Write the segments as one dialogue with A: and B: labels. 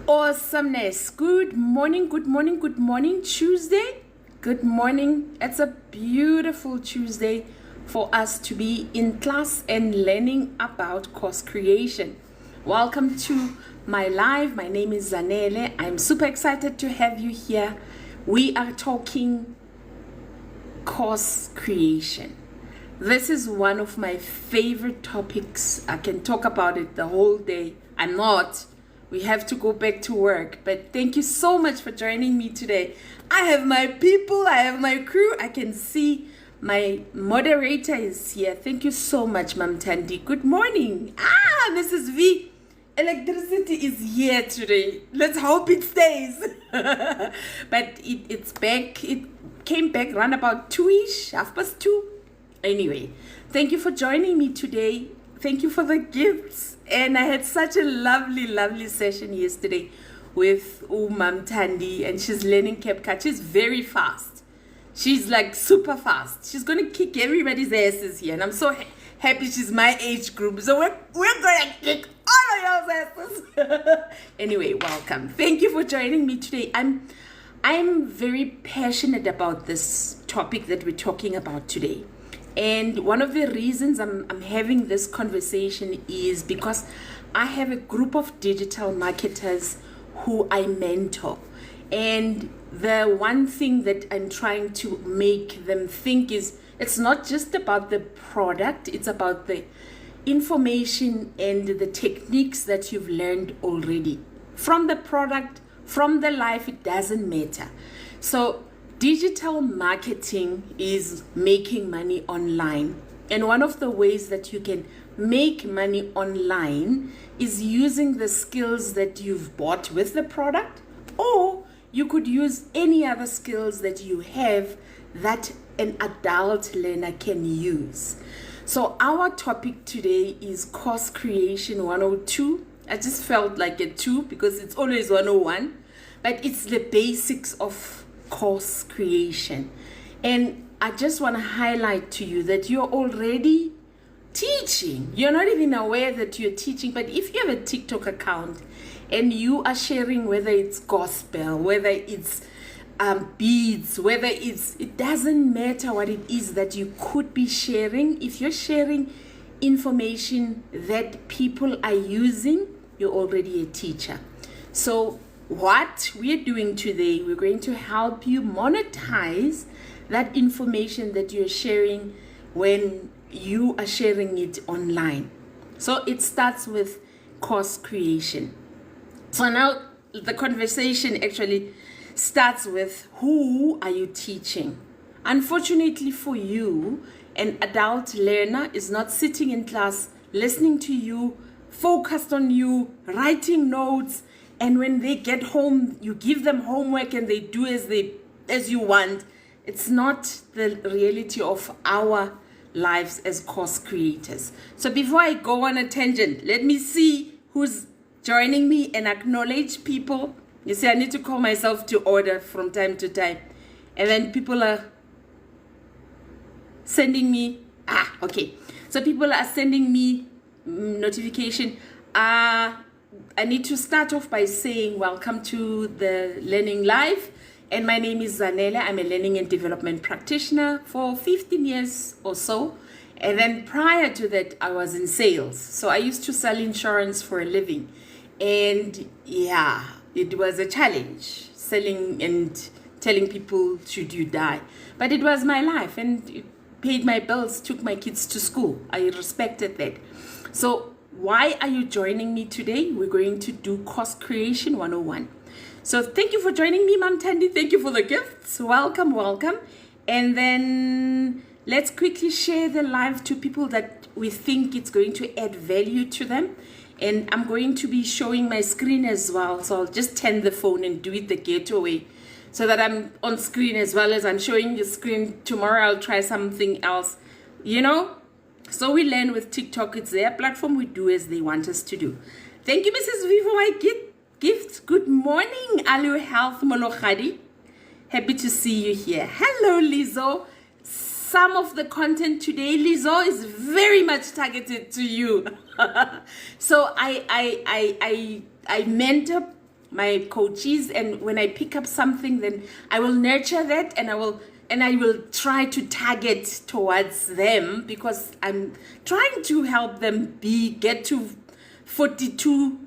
A: Awesomeness. Good morning, good morning, good morning, Tuesday. Good morning. It's a beautiful Tuesday for us to be in class and learning about course creation. Welcome to my live. My name is Zanele. I'm super excited to have you here. We are talking course creation. This is one of my favorite topics. I can talk about it the whole day. I'm not. We have to go back to work. But thank you so much for joining me today. I have my people, I have my crew. I can see my moderator is here. Thank you so much, Mam Tandi. Good morning. Mrs. V. Electricity is here today. Let's hope it stays. But it's back. It came back around about 2-ish, 2:30. Anyway, thank you for joining me today. Thank you for the gifts. And I had such a lovely session yesterday with Mam Tandi, and she's learning CapCut. She's very fast. She's like super fast. She's going to kick everybody's asses here. And I'm so happy she's my age group. So we're going to kick all of y'all's asses. Anyway, welcome. Thank you for joining me today. I'm very passionate about this topic that we're talking about today. And one of the reasons I'm having this conversation is because I have a group of digital marketers who I mentor. And the one thing that I'm trying to make them think is it's not just about the product, it's about the information and the techniques that you've learned already. From the product, from the life, it doesn't matter. So digital marketing is making money online. And one of the ways that you can make money online is using the skills that you've bought with the product, or you could use any other skills that you have that an adult learner can use. So our topic today is course creation 102. I just felt like a 2 because it's always 101, but it's the basics of course creation. And I just want to highlight to you that you're already teaching. You're not even aware that you're teaching, but if you have a TikTok account and you are sharing, whether it's gospel, whether it's beads, whether it doesn't matter what it is that you could be sharing. If you're sharing information that people are using, you're already a teacher. So what we're doing today, we're going to help you monetize that information that you're sharing when you are sharing it online. So it starts with course creation. So now the conversation actually starts with, who are you teaching? Unfortunately for you, an adult learner is not sitting in class listening to you, focused on you, writing notes. And when they get home, you give them homework and they do as you want. It's not the reality of our lives as course creators. So before I go on a tangent, let me see who's joining me and acknowledge people. You see, I need to call myself to order from time to time. And then people are sending me, okay. So people are sending me notification. I need to start off by saying welcome to the Learning Live. And my name is Zanele. I'm a learning and development practitioner for 15 years or so. And then prior to that, I was in sales. So I used to sell insurance for a living. And yeah, it was a challenge, selling and telling people, should you die? But it was my life, and it paid my bills, took my kids to school. I respected that. So why are you joining me today? We're going to do course creation 101. So thank you for joining me, Mam Tandi. Thank you for the gifts. Welcome. And then let's quickly share the live to people that we think it's going to add value to them. And I'm going to be showing my screen as well. So I'll just turn the phone and do it the getaway so that I'm on screen as well as I'm showing the screen. Tomorrow I'll try something else, So we learn with TikTok. It's their platform. We do as they want us to do. Thank you, Mrs. V, for my gifts. Good morning, Alu Health Molokhadi. Happy to see you here. Hello, Lizzo. Some of the content today, Lizzo, is very much targeted to you. So I mentor my coaches, and when I pick up something, then I will nurture that, and I will try to target towards them, because I'm trying to help them get to 42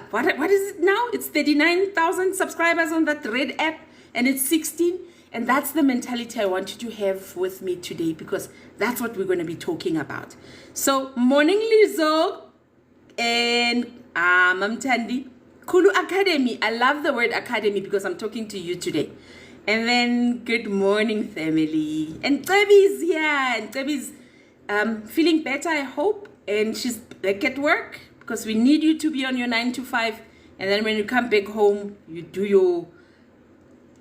A: what is it now? It's 39,000 subscribers on that red app, and it's 16. And that's the mentality I want you to have with me today, because that's what we're going to be talking about. So, morning Lizzo and Mamtandi. Kulu Academy. I love the word academy because I'm talking to you today. And then, good morning, family. And Debbie's here. And Debbie's feeling better, I hope. And she's back at work, because we need you to be on your 9 to 5. And then when you come back home, you do your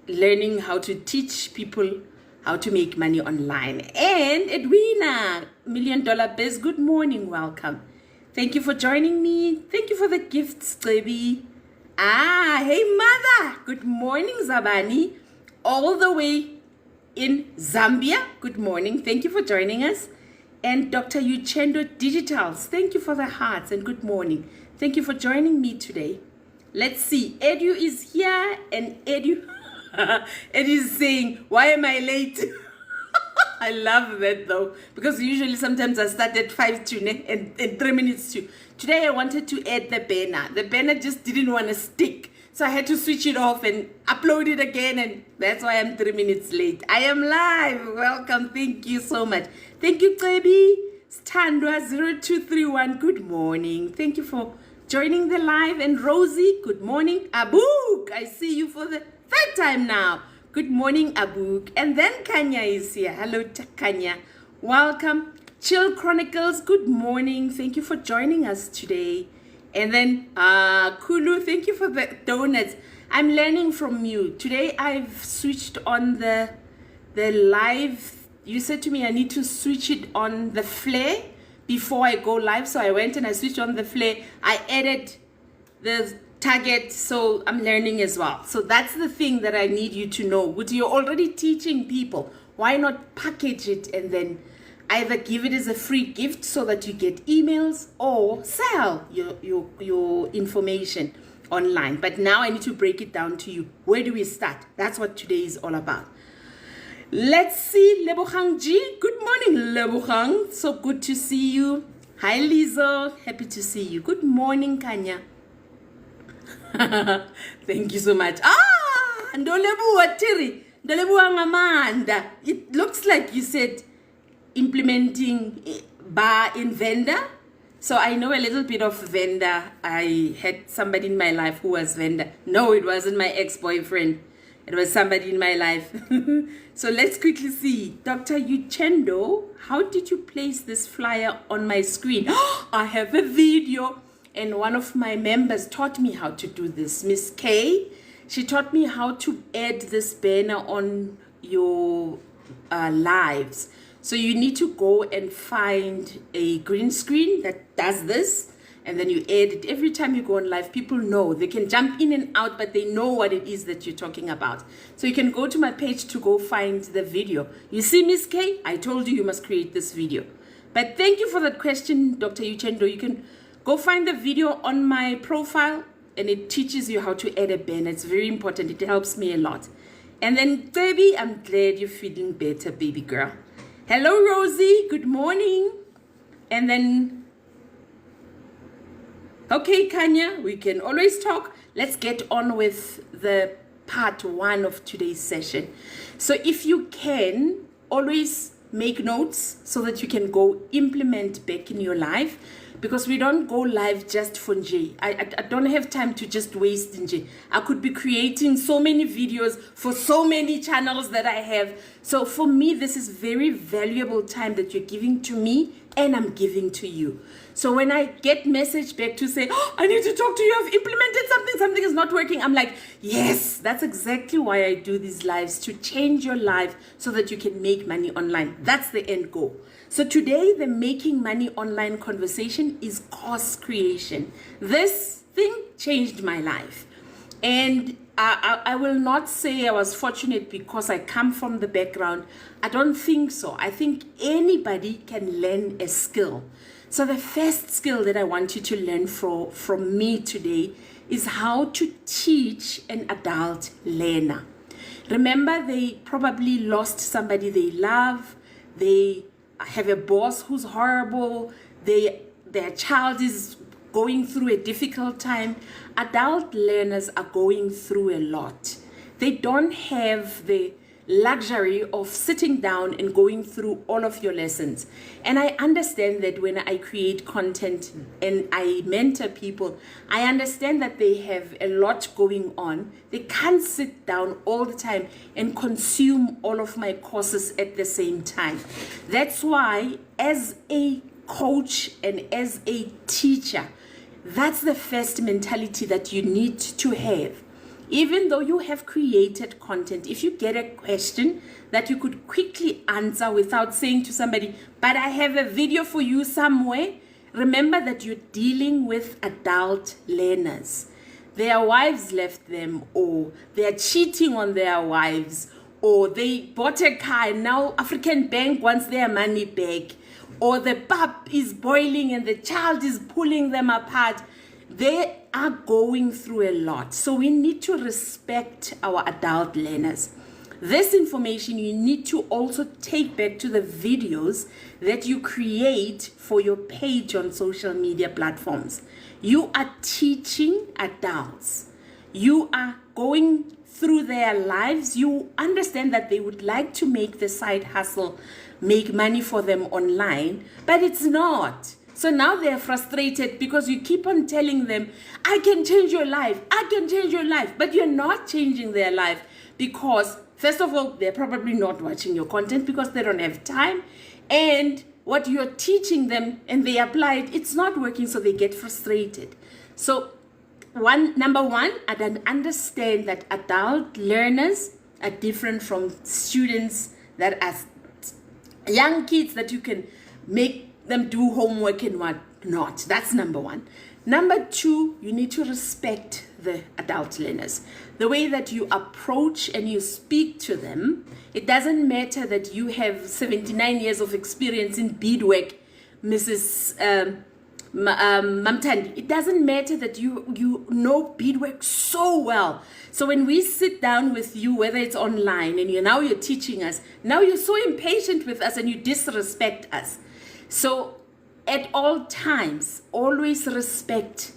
A: learning how to teach people how to make money online. And Edwina, $1 Million Biz, good morning, welcome. Thank you for joining me. Thank you for the gifts, Debbie. Hey mother, good morning, Zabani, all the way in Zambia. Good morning, thank you for joining us. And Dr. Uchendo Digitals, thank you for the hearts and good morning. Thank you for joining me today. Let's see, Edu is here, and Edu is saying, why am I late? I love that though, because usually sometimes I start at 5 to and 3 minutes to. Today I wanted to add the banner. The banner just didn't want to stick. So I had to switch it off and upload it again, and that's why I'm 3 minutes late. I am live. Welcome. Thank you so much. Thank you, Klebi. Standwa0231. Good morning. Thank you for joining the live. And Rosie, good morning. Abook, I see you for the third time now. Good morning, Abook. And then Kanya is here. Hello, Kanya. Welcome. Chill Chronicles, good morning. Thank you for joining us today. And then Kulu, thank you for the donuts. I'm learning from you. Today I've switched on the live. You said to me I need to switch it on the flare before I go live. So I went and I switched on the flare. I added the target, so I'm learning as well. So that's the thing that I need you to know. But you're already teaching people. Why not package it and then either give it as a free gift so that you get emails, or sell your information online. But now I need to break it down to you. Where do we start? That's what today is all about. Let's see, Lebogang G. Good morning, Lebogang. So good to see you. Hi, Lizo. Happy to see you. Good morning, Kanya. Thank you so much. Ndolebuwa Tiri. Ndolebuwa Ngamanda. It looks like you said implementing bar in vendor. So I know a little bit of vendor. I had somebody in my life who was vendor. No, it wasn't my ex-boyfriend. It was somebody in my life. So let's quickly see. Dr. Uchendo, how did you place this flyer on my screen? I have a video. And one of my members taught me how to do this. Miss K, she taught me how to add this banner on your lives. So you need to go and find a green screen that does this, and then you add it. Every time you go on live, people know. They can jump in and out, but they know what it is that you're talking about. So you can go to my page to go find the video. You see, Miss K, I told you must create this video. But thank you for that question, Dr. Uchendo. You can go find the video on my profile, and it teaches you how to add a banner. It's very important. It helps me a lot. And then, baby, I'm glad you're feeling better, baby girl. Hello, Rosie. Good morning. And then, okay, Kanya, we can always talk. Let's get on with the part 1 of today's session. So if you can, always make notes so that you can go implement back in your life, because we don't go live just for Nje. I don't have time to just waste Nje. I could be creating so many videos for so many channels that I have. So for me, this is very valuable time that you're giving to me, and I'm giving to you. So when I get message back to say, oh, I need to talk to you, I've implemented something is not working, I'm like, yes, that's exactly why I do these lives, to change your life so that you can make money online. That's the end goal. So today, the making money online conversation is course creation. This thing changed my life. And I will not say I was fortunate because I come from the background. I don't think so. I think anybody can learn a skill. So the first skill that I want you to learn from me today is how to teach an adult learner. Remember, they probably lost somebody they love, they have a boss who's horrible, their child is going through a difficult time. Adult learners are going through a lot. They don't have the luxury of sitting down and going through all of your lessons. And I understand that when I create content and I mentor people, I understand that they have a lot going on. They can't sit down all the time and consume all of my courses at the same time. That's why, as a coach and as a teacher, that's the first mentality that you need to have. Even though you have created content, if you get a question that you could quickly answer without saying to somebody, but I have a video for you somewhere, remember that you're dealing with adult learners. Their wives left them, or they're cheating on their wives, or they bought a car and now African Bank wants their money back, or the pap is boiling and the child is pulling them apart. They are going through a lot. So we need to respect our adult learners. This information you need to also take back to the videos that you create for your page on social media platforms. You are teaching adults. You are going through their lives. You understand that they would like to make the side hustle, make money for them online, but it's not. So now they're frustrated because you keep on telling them, I can change your life, I can change your life, but you're not changing their life because, first of all, they're probably not watching your content because they don't have time, and what you're teaching them and they apply it, it's not working, so they get frustrated. So number one, I understand that adult learners are different from students that are young kids that you can make them do homework and what not. That's number one. Number two, you need to respect the adult learners. The way that you approach and you speak to them, it doesn't matter that you have 79 years of experience in beadwork, Mrs. Mamtandi. It doesn't matter that you know beadwork so well. So when we sit down with you, whether it's online and you're teaching us, now you're so impatient with us and you disrespect us. So at all times, always respect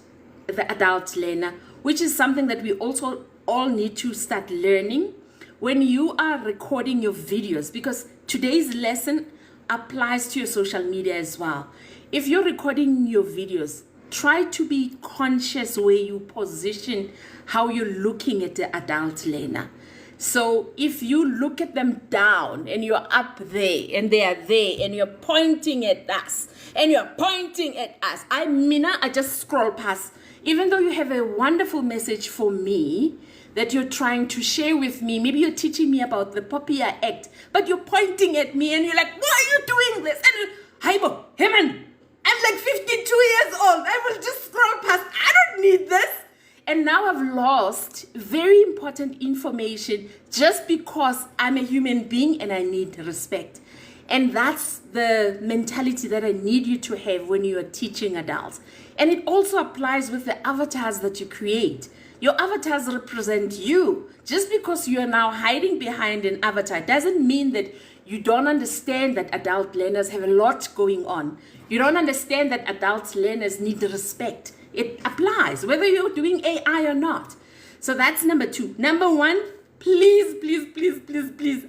A: the adult learner, which is something that we also all need to start learning when you are recording your videos, because today's lesson applies to your social media as well. If you're recording your videos, try to be conscious where you position how you're looking at the adult learner. So if you look at them down and you're up there and they are there and you're pointing at us and you're pointing at us, I just scroll past. Even though you have a wonderful message for me that you're trying to share with me, maybe you're teaching me about the Popia Act, but you're pointing at me and you're like, why are you doing this? And Haibo, Heman, I'm like 52 years old. I will just scroll past. I don't need this. And now I've lost very important information just because I'm a human being and I need respect. And that's the mentality that I need you to have when you are teaching adults. And it also applies with the avatars that you create. Your avatars represent you. Just because you are now hiding behind an avatar doesn't mean that you don't understand that adult learners have a lot going on. You don't understand that adult learners need respect. It applies whether you're doing AI or not. So that's number two. Number one, please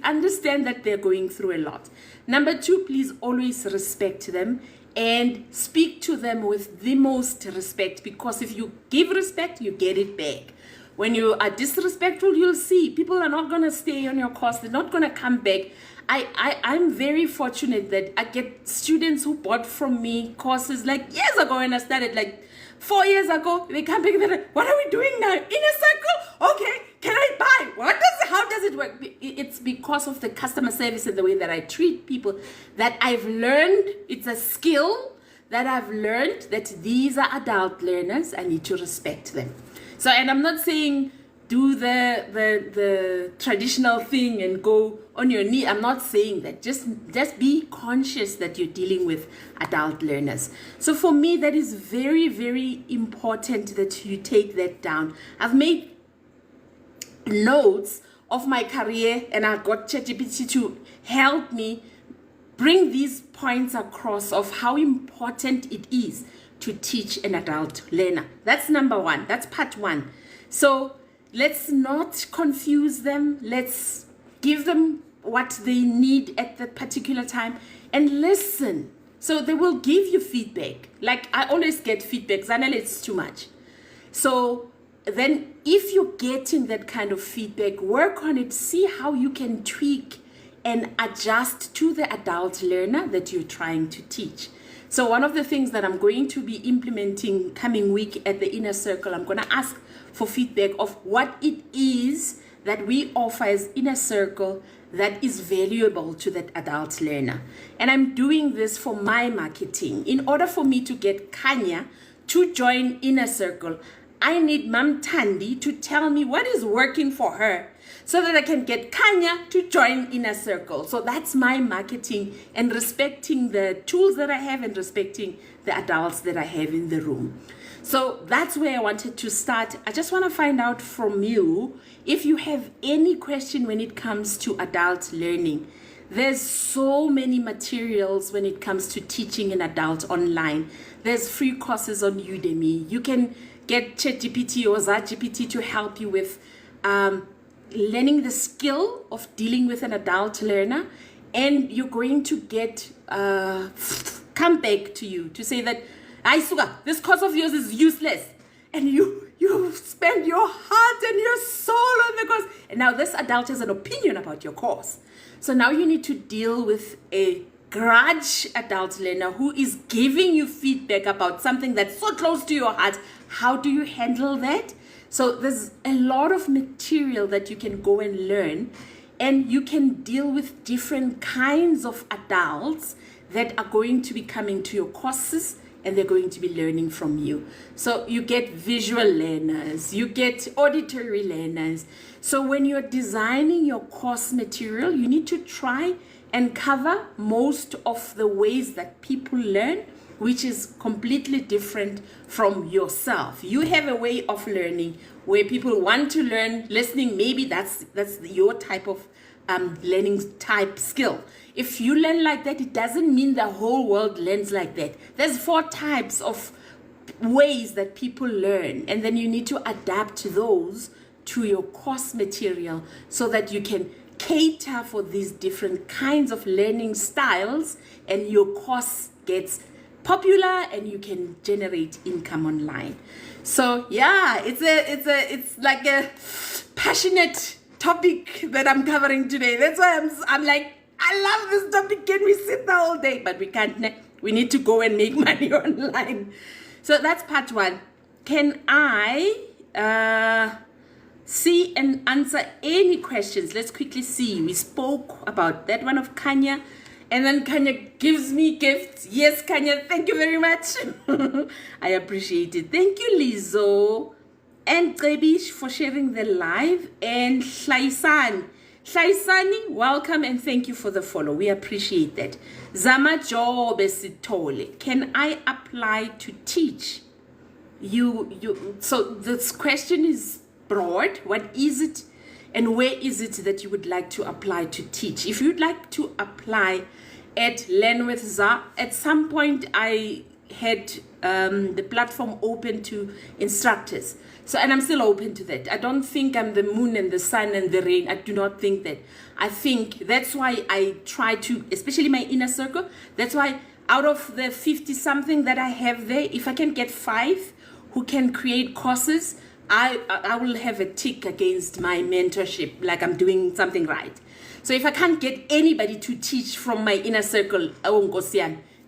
A: understand that they're going through a lot. Number two, please always respect them and speak to them with the most respect, because if you give respect, you get it back. When you are disrespectful, you'll see people are not going to stay on your course. They're not going to come back. I'm very fortunate that I get students who bought from me courses like years ago when I started, like 4 years ago. They come back and they're like, what are we doing now? In a circle? Okay, can I buy? How does it work? It's because of the customer service and the way that I treat people that I've learned. It's a skill that I've learned that these are adult learners. I need to respect them. So, and I'm not saying do the traditional thing and go on your knee. I'm not saying that. Just be conscious that you're dealing with adult learners. So for me, that is very, very important that you take that down. I've made notes of my career, and I've got ChatGPT to help me bring these points across of how important it is to teach an adult learner. That's number one. That's part one. So let's not confuse them. Let's give them what they need at the particular time and listen. So they will give you feedback. Like I always get feedback, Zanele, it's too much. So then if you're getting that kind of feedback, work on it, see how you can tweak and adjust to the adult learner that you're trying to teach. So one of the things that I'm going to be implementing coming week at the Inner Circle, I'm going to ask for feedback of what it is that we offer as Inner Circle that is valuable to that adult learner. And I'm doing this for my marketing. In order for me to get Kanya to join Inner Circle, I need Mam Tandi to tell me what is working for her so that I can get Kanya to join Inner Circle. So that's my marketing, and respecting the tools that I have and respecting the adults that I have in the room. So that's where I wanted to start. I just want to find out from you if you have any question when it comes to adult learning. There's so many materials when it comes to teaching an adult online. There's free courses on Udemy. You can get ChatGPT or ZarGPT to help you with learning the skill of dealing with an adult learner, and you're going to get come back to you to say that, Aisuga, this course of yours is useless, and you spend your heart and your soul on the course, and now this adult has an opinion about your course. So now you need to deal with a grudge adult learner who is giving you feedback about something that's so close to your heart. How do you handle that? So there's a lot of material that you can go and learn, and you can deal with different kinds of adults that are going to be coming to your courses, and they're going to be learning from you. So you get visual learners, you get auditory learners. So when you're designing your course material, you need to try and cover most of the ways that people learn, which is completely different from yourself. You have a way of learning where people want to learn listening. Maybe that's your type of learning type skill. If you learn like that, it doesn't mean the whole world learns like that. There's 4 types of ways that people learn, and then you need to adapt those to your course material so that you can cater for these different kinds of learning styles, and your course gets popular and you can generate income online. So yeah, it's like a passionate topic that I'm covering today. That's why I'm like, I love this topic. Can we sit the whole day? But we can't. We need to go and make money online. So that's part 1. Can I see and answer any questions? Let's quickly see. We spoke about that one of Kanya, and then Kanya gives me gifts. Yes, Kanya, thank you very much. I appreciate it. Thank you, Lizo and Trebish, for sharing the live, and Shaisani, welcome and thank you for the follow. We appreciate that. Zama Jobe Sitole, can I apply to teach? So this question is broad. What is it and where is it that you would like to apply to teach? If you'd like to apply at Learn with Za, at some point I had the platform open to instructors. So, and I'm still open to that. I don't think I'm the moon and the sun and the rain. I do not think that. I think that's why I try to, especially my Inner Circle, that's why out of the 50 something that I have there, if I can get 5 who can create courses, I will have a tick against my mentorship, like I'm doing something right. So if I can't get anybody to teach from my Inner Circle,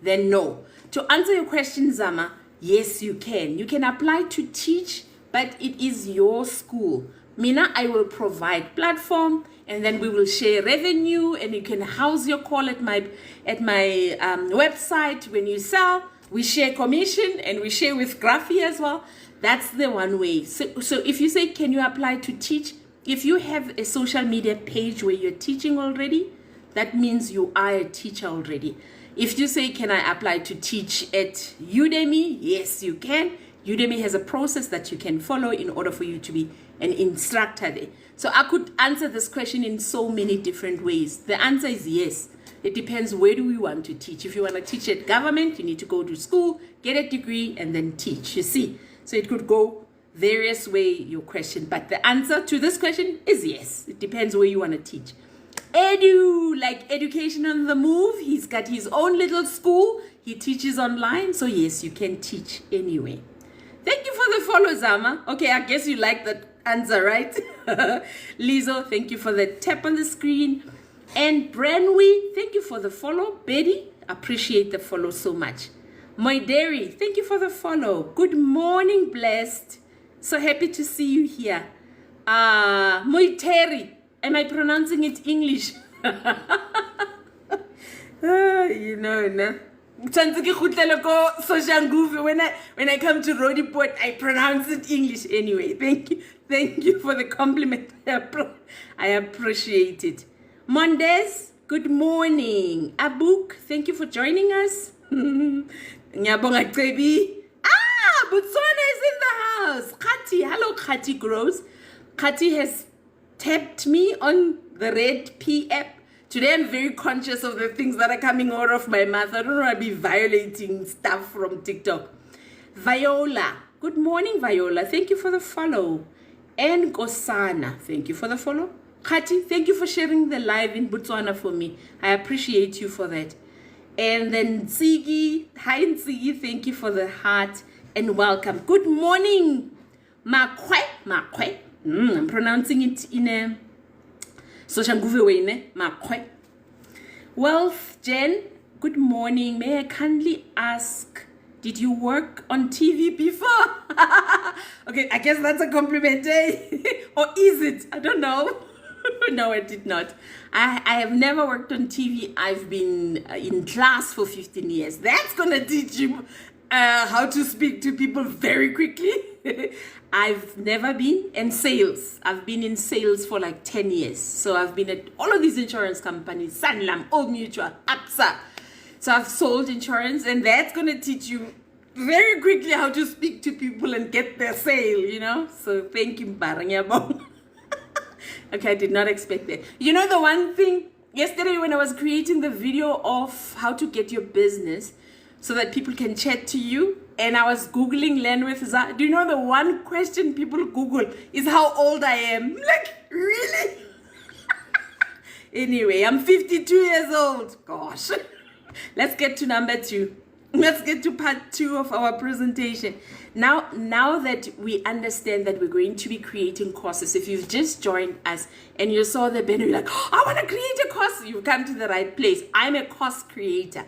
A: then no. To answer your question, Zama, yes, you can. You can apply to teach, but it is your school. Mina, I will provide platform, and then we will share revenue, and you can house your call at my website. When you sell, we share commission, and we share with Graphy as well. That's the one way. So if you say, can you apply to teach? If you have a social media page where you're teaching already, that means you are a teacher already. If you say, can I apply to teach at Udemy? Yes, you can. Udemy has a process that you can follow in order for you to be an instructor there. So I could answer this question in so many different ways. The answer is yes. It depends, where do we want to teach? If you want to teach at government, you need to go to school, get a degree, and then teach, you see. So it could go various way, your question. But the answer to this question is yes. It depends where you want to teach. Edu, like education on the move. He's got his own little school. He teaches online. So yes, you can teach anyway. Thank you for the follow, Zama. Okay, I guess you like that answer, right? Lizo, thank you for the tap on the screen. And Branwy, thank you for the follow. Betty, appreciate the follow so much. Moideri, thank you for the follow. Good morning, blessed. So happy to see you here. Moiteri, am I pronouncing it English? You know, no. When I come to Rodiport, I pronounce it English anyway. Thank you for the compliment. I appreciate it. Mondes, good morning. Abuk, thank you for joining us. Nyabonga Trebi. Botswana is in the house. Kati, hello Kati Grows. Kati has tapped me on the red P app. Today I'm very conscious of the things that are coming out of my mouth. I don't want to be violating stuff from TikTok. Viola, good morning Viola. Thank you for the follow. And Gosana, thank you for the follow. Kati, thank you for sharing the live in Botswana for me. I appreciate you for that. And then Tsigi, hi Tsigi, thank you for the heart and welcome. Good morning, Makwe. I'm pronouncing it in a social way, ne? Makwe. Wealth, Jen, good morning. May I kindly ask, did you work on TV before? Okay, I guess that's a compliment, eh? Or is it? I don't know. No, I did not. I have never worked on TV. I've been in class for 15 years. That's going to teach you how to speak to people very quickly. I've never been in sales. I've been in sales for like 10 years. So I've been at all of these insurance companies, Sanlam, Old Mutual, AXA. So I've sold insurance, and that's going to teach you very quickly how to speak to people and get their sale, you know. So thank you, Baranyabong. Okay, I did not expect that. You know, the one thing, yesterday when I was creating the video of how to get your business so that people can chat to you, and I was Googling Learn with Za, do you know the one question people Google is how old I am? Like, really? Anyway, I'm 52 years old. Gosh. Let's get to number 2. Let's get to part 2 of our presentation. Now that we understand that we're going to be creating courses, if you've just joined us and you saw the banner, you're like, oh, I want to create a course, you've come to the right place. I'm a course creator.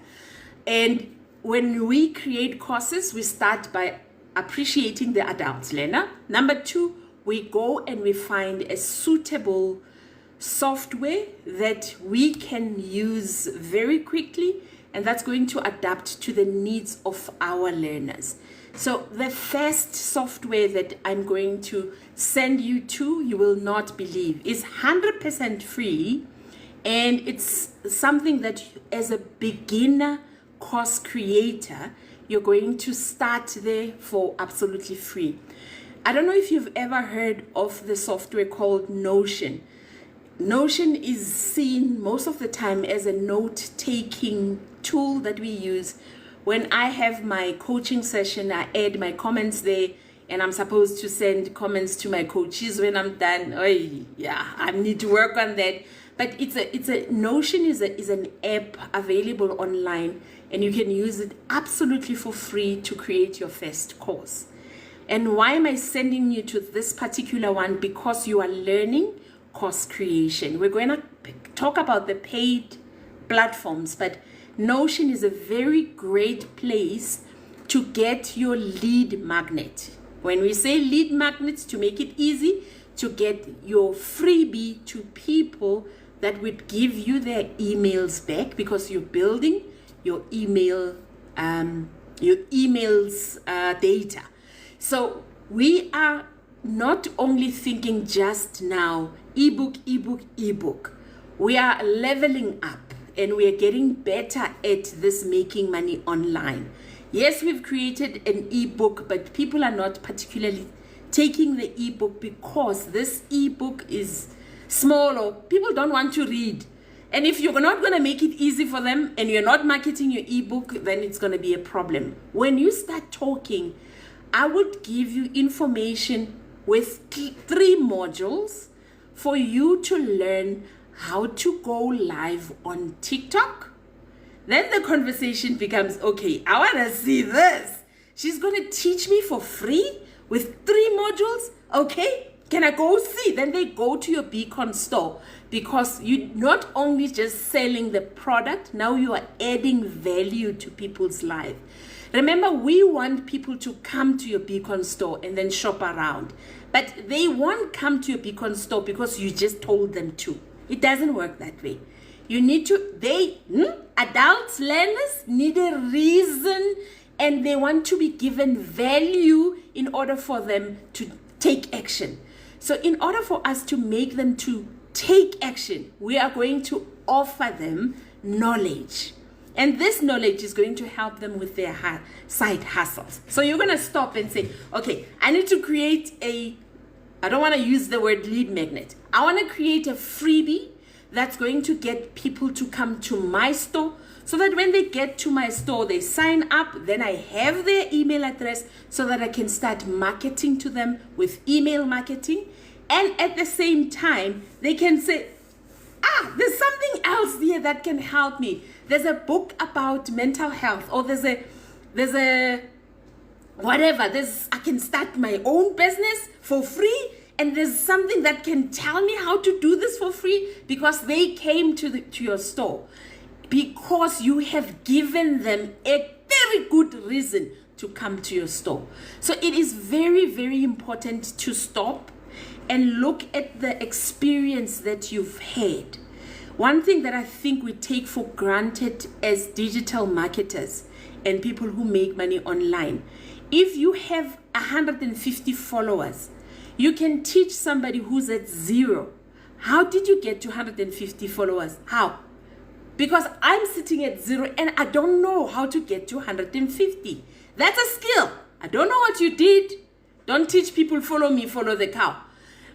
A: And when we create courses, we start by appreciating the adult learner. Number 2, we go and we find a suitable software that we can use very quickly, and that's going to adapt to the needs of our learners. So the first software that I'm going to send you to, you will not believe, is 100% free, and it's something that as a beginner course creator, you're going to start there for absolutely free. I don't know if you've ever heard of the software called Notion. Notion is seen most of the time as a note-taking tool that we use. When I have my coaching session, I add my comments there, and I'm supposed to send comments to my coaches when I'm done. Oh, yeah, I need to work on that. But Notion is an app available online, and you can use it absolutely for free to create your first course. And why am I sending you to this particular one? Because you are learning course creation. We're going to talk about the paid platforms, but Notion is a very great place to get your lead magnet. When we say lead magnets, to make it easy to get your freebie to people that would give you their emails back, because you're building your emails data. So we are not only thinking just now, ebook, ebook, ebook. We are leveling up and we are getting better at this making money online. Yes, we've created an ebook, but people are not particularly taking the ebook because this ebook is small or people don't want to read. And if you're not going to make it easy for them and you're not marketing your ebook, then it's going to be a problem. When you start talking, I would give you information with 3 modules for you to learn how to go live on TikTok. Then the conversation becomes, okay, I want to see this. She's going to teach me for free with 3 modules. Okay, can I go see? Then they go to your Beacon store because you're not only just selling the product, now you are adding value to people's life. Remember, we want people to come to your Beacon store and then shop around. But they won't come to your Beacon store because you just told them to. It doesn't work that way. You need to, adult learners need a reason and they want to be given value in order for them to take action. So in order for us to make them to take action, we are going to offer them knowledge. And this knowledge is going to help them with their side hustles. So you're going to stop and say, okay, I need to create I don't want to use the word lead magnet. I want to create a freebie that's going to get people to come to my store so that when they get to my store, they sign up. Then I have their email address so that I can start marketing to them with email marketing. And at the same time, they can say, there's something else here that can help me. There's a book about mental health, or there's a whatever. I can start my own business for free. And there's something that can tell me how to do this for free because they came to your store. Because you have given them a very good reason to come to your store. So it is very, very important to stop and look at the experience that you've had. One thing that I think we take for granted as digital marketers and people who make money online, if you have 150 followers, you can teach somebody who's at 0. How did you get to 150 followers? How? Because I'm sitting at 0 and I don't know how to get to 150. That's a skill. I don't know what you did. Don't teach people, follow me, follow the cow.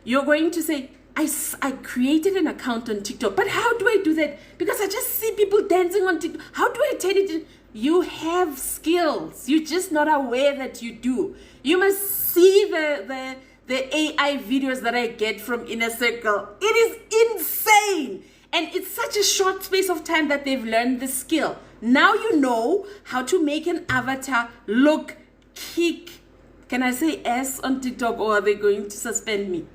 A: You're going to say, I created an account on TikTok, but how do I do that? Because I just see people dancing on TikTok. How do I turn it in? You have skills. You're just not aware that you do. You must see the AI videos that I get from Inner Circle. It is insane. And it's such a short space of time that they've learned the skill. Now you know how to make an avatar look, kick. Can I say ass on TikTok or are they going to suspend me?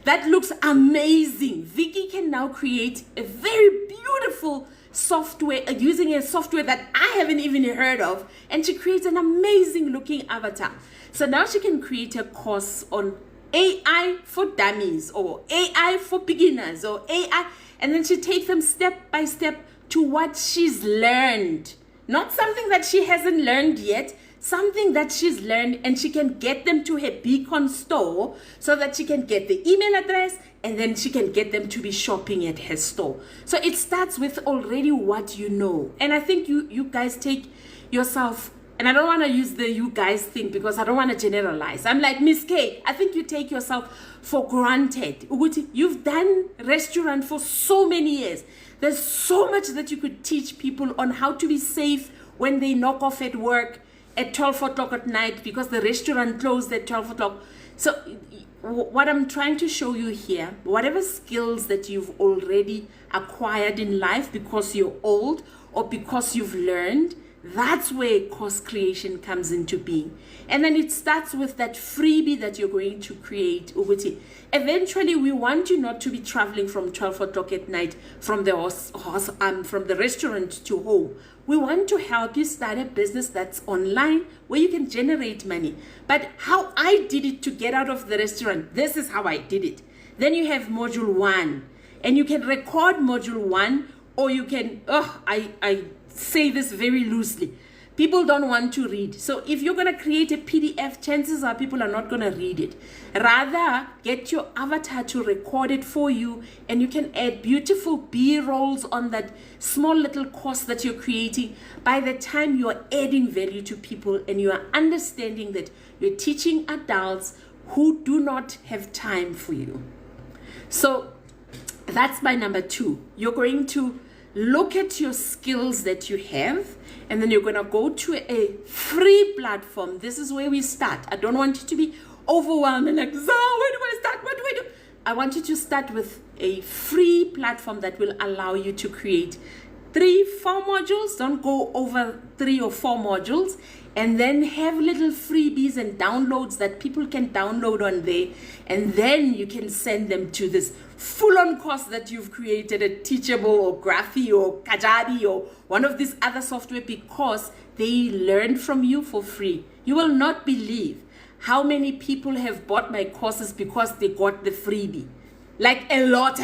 A: That looks amazing. Vicky can now create a very beautiful software, using a software that I haven't even heard of. And she creates an amazing looking avatar. So now she can create a course on AI for dummies or AI for beginners or AI. And then she takes them step by step to what she's learned. Not something that she hasn't learned yet, something that she's learned, and she can get them to her Beacon store so that she can get the email address and then she can get them to be shopping at her store. So it starts with already what you know. And I think you guys take yourself, and I don't want to use the you guys thing because I don't want to generalize. I'm like, Miss K, I think you take yourself for granted. You've done restaurant for so many years. There's so much that you could teach people on how to be safe when they knock off at work at 12 o'clock at night because the restaurant closed at 12 o'clock. So what I'm trying to show you here, whatever skills that you've already acquired in life because you're old or because you've learned, that's where course creation comes into being. And then it starts with that freebie that you're going to create. Eventually, we want you not to be traveling from 12 o'clock at night from the restaurant to home. We want to help you start a business that's online where you can generate money. But how I did it to get out of the restaurant, this is how I did it. Then you have module 1 and you can record module 1, or you can, I say this very loosely, People don't want to read. So if you're going to create a PDF, chances are people are not going to read it. Rather, get your avatar to record it for you, and you can add beautiful B-rolls on that small little course that you're creating. By the time you are adding value to people and you are understanding that you're teaching adults who do not have time for you. So that's my number 2. You're going to look at your skills that you have, and then you're going to go to a free platform. This is where we start. I don't want you to be overwhelmed and like, so where do I start? What do I do? I want you to start with a free platform that will allow you to create 3-4 modules. Don't go over 3 or 4 modules. And then have little freebies and downloads that people can download on there. And then you can send them to this full-on course that you've created, a Teachable or Graphy or Kajabi or one of these other software, because they learn from you for free. You will not believe how many people have bought my courses because they got the freebie. Like a lot.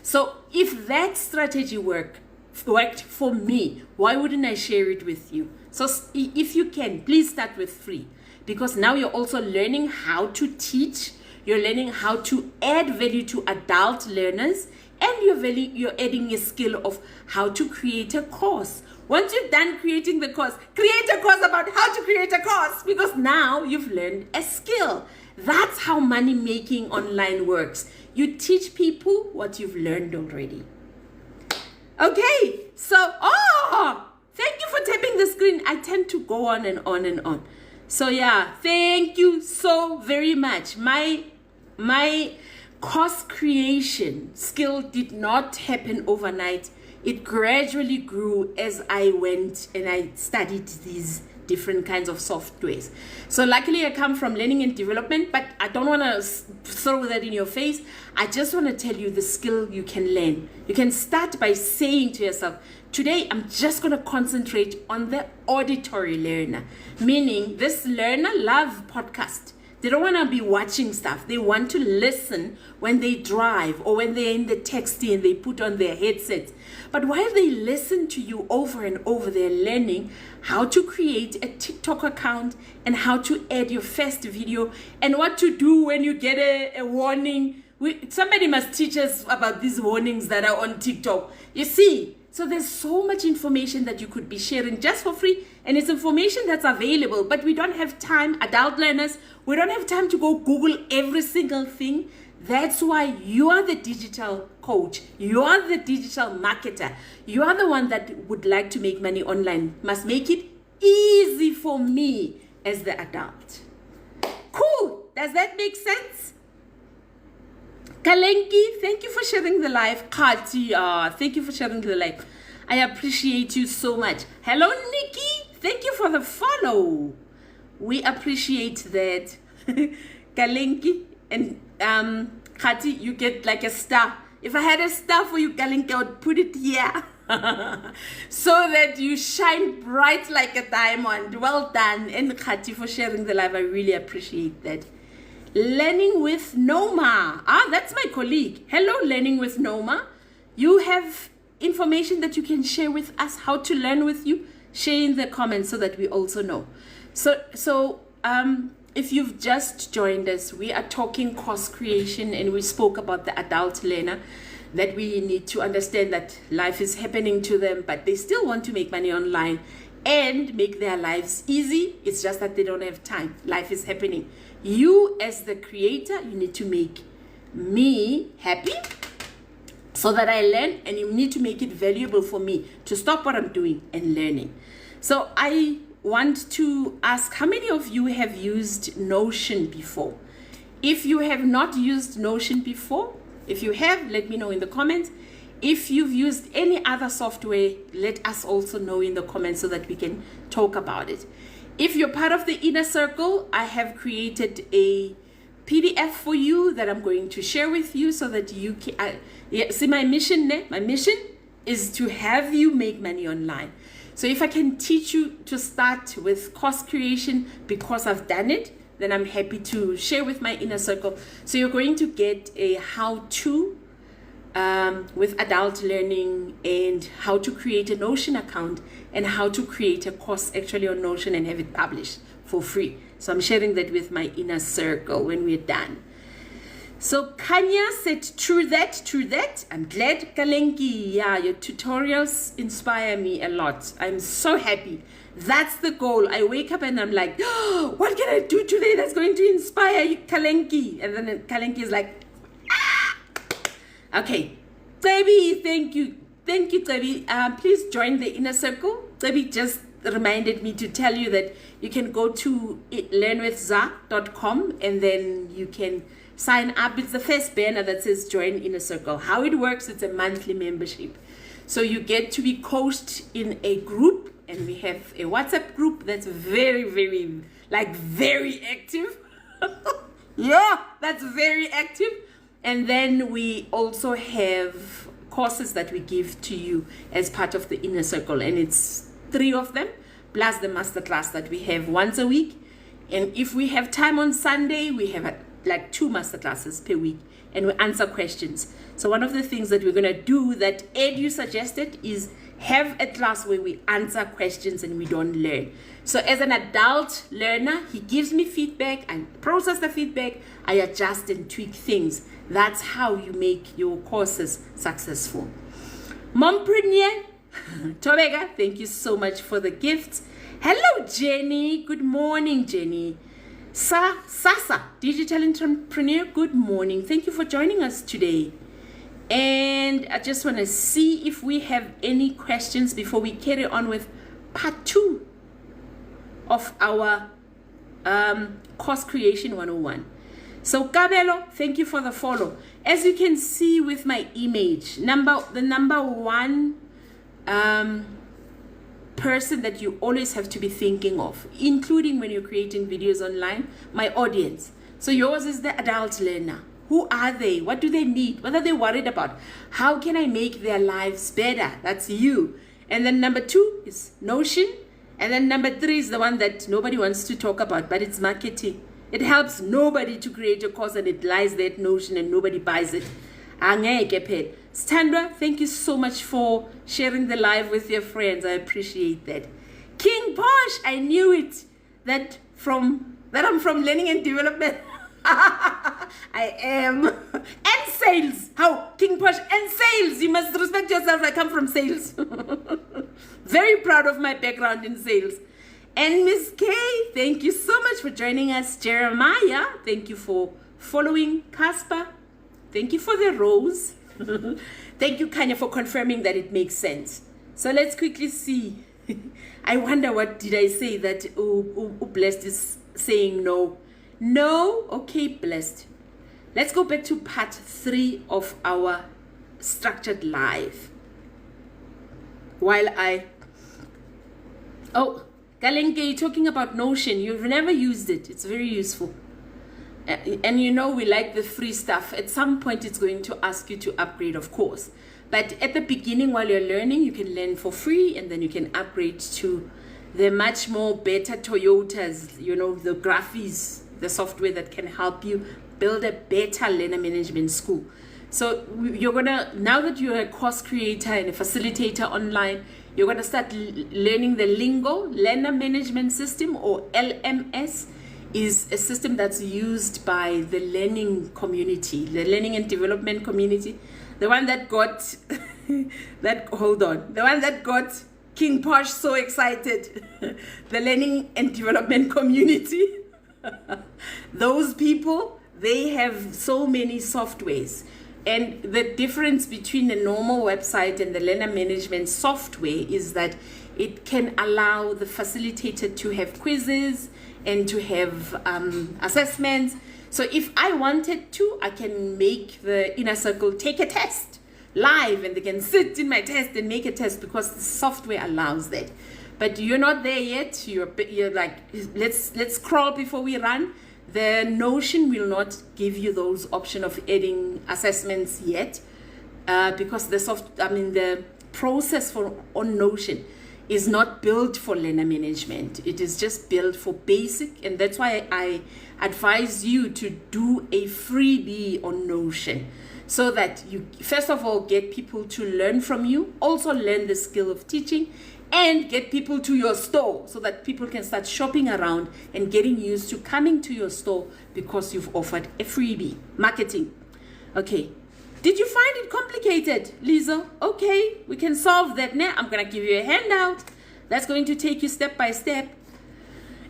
A: So if that strategy worked for me, why wouldn't I share it with you? So if you can, please start with free, because now you're also learning how to teach. You're learning how to add value to adult learners, and you're adding a skill of how to create a course. Once you're done creating the course, create a course about how to create a course, because now you've learned a skill. That's how money making online works. You teach people what you've learned already. Okay, so, thank you for tapping the screen. I tend to go on and on and on. So yeah, thank you so very much. My course creation skill did not happen overnight. It gradually grew as I went and I studied these different kinds of softwares. So luckily I come from learning and development, but I don't want to throw that in your face. I just want to tell you the skill you can learn. You can start by saying to yourself, today I'm just going to concentrate on the auditory learner, meaning this learner loves podcast. They don't want to be watching stuff. They want to listen when they drive or when they're in the taxi and they put on their headsets. But while they listen to you over and over, they're learning how to create a TikTok account and how to add your first video and what to do when you get a warning. Somebody must teach us about these warnings that are on TikTok. You see, so there's so much information that you could be sharing just for free, and it's information that's available, but we don't have time. Adult learners, we don't have time to go Google every single thing. That's why you are the digital coach. You are the digital marketer. You are the one that would like to make money online. Must make it easy for me as the adult. Cool. Does that make sense? Kalenki, thank you for sharing the live. Kati, thank you for sharing the live. I appreciate you so much. Hello, Nikki. Thank you for the follow. We appreciate that. Kalenki and Kati, you get like a star. If I had a star for you, Kalenki, I would put it here. So that you shine bright like a diamond. Well done. And Kati for sharing the live. I really appreciate that. Learning with Noma. That's my colleague. Hello, Learning with Noma. You have information that you can share with us, how to learn with you. Share in the comments so that we also know. So if you've just joined us, we are talking course creation, and we spoke about the adult learner, that we need to understand that life is happening to them, but they still want to make money online and make their lives easy. It's just that they don't have time. Life is happening. You as the creator, you need to make me happy so that I learn, and you need to make it valuable for me to stop what I'm doing and learning. So I want to ask, how many of you have used Notion before? If you have not used Notion before, if you have, let me know in the comments. If you've used any other software, let us also know in the comments so that we can talk about it. If you're part of the inner circle, I have created a PDF for you that I'm going to share with you so that you can, see my mission, my mission is to have you make money online. So if I can teach you to start with course creation because I've done it, then I'm happy to share with my inner circle. So you're going to get a how-to with adult learning and how to create a Notion account and how to create a course actually on Notion and have it published for free. So I'm sharing that with my inner circle when we're done. So Kanya said, true that. I'm glad, Kalenki. Yeah, your tutorials inspire me a lot. I'm so happy. That's the goal. I wake up and I'm like, oh, what can I do today that's going to inspire you, Kalenki? And then Kalenki is like, ah! Okay. Debbie, thank you. Thank you, Debbie. Please join the inner circle. Debbie just reminded me to tell you that you can go to learnwithza.com and then you can sign up. It's the first banner that says join inner circle. How it works, it's a monthly membership. So you get to be coached in a group, and we have a WhatsApp group that's very, very, very active. Yeah, that's very active. And then we also have courses that we give to you as part of the inner circle, and it's 3 of them plus the masterclass that we have once a week. And if we have time on Sunday, we have 2 masterclasses per week, and we answer questions. So one of the things that we're going to do that Edu suggested is have a class where we answer questions and we don't learn. So as an adult learner, he gives me feedback, I process the feedback, I adjust and tweak things. That's how you make your courses successful. Mompreneur Tobega, thank you so much for the gifts. Hello, Jenny. Good morning, Jenny. Sasa, digital entrepreneur, good morning. Thank you for joining us today. And I just want to see if we have any questions before we carry on with part 2 of our course creation 101. So Kabelo, thank you for the follow. As you can see with my image, the number 1 person that you always have to be thinking of, including when you're creating videos online, my audience. So yours is the adult learner. Who are they? What do they need? What are they worried about? How can I make their lives better? That's you. And then number 2 is Notion. And then number 3 is the one that nobody wants to talk about, but it's marketing. It helps nobody to create a course and it lies there at Notion and nobody buys it. Standra, thank you so much for sharing the live with your friends. I appreciate that. King Posh, I knew it. That I'm from learning and development. I am. And sales. How? King Posh and sales. You must respect yourself. I come from sales. Very proud of my background in sales. And Miss K, thank you so much for joining us. Jeremiah, thank you for following. Casper, thank you for the rose. Thank you, Kanya, for confirming that it makes sense. So let's quickly see. I wonder, what did I say that Blessed is saying no? No? Okay, Blessed. Let's go back to part 3 of our structured live. Kalenke, talking about Notion, you've never used it. It's very useful. And you know we like the free stuff. At some point it's going to ask you to upgrade, of course. But at the beginning, while you're learning, you can learn for free, and then you can upgrade to the much more better Toyotas, the graphies, the software that can help you build a better learner management school. So now that you're a course creator and a facilitator online, you're gonna start learning the lingo. Learner Management System, or LMS, is a system that's used by the learning community, the learning and development community, the one that got the one that got King Posh so excited, the learning and development community. Those people, they have so many softwares. And the difference between the normal website and the learner management software is that it can allow the facilitator to have quizzes and to have assessments. So if I wanted to, I can make the inner circle take a test live, and they can sit in my test and make a test because the software allows that. But you're not there yet. You're like, let's crawl before we run. The Notion will not give you those option of adding assessments yet, because the process on Notion is not built for learner management. It is just built for basic, and that's why I advise you to do a freebie on Notion. so that you, first of all, get people to learn from you, also learn the skill of teaching, and get people to your store so that people can start shopping around and getting used to coming to your store because you've offered a freebie. Marketing. Okay. Did you find it complicated, Lisa? Okay, we can solve that now. I'm going to give you a handout that's going to take you step by step.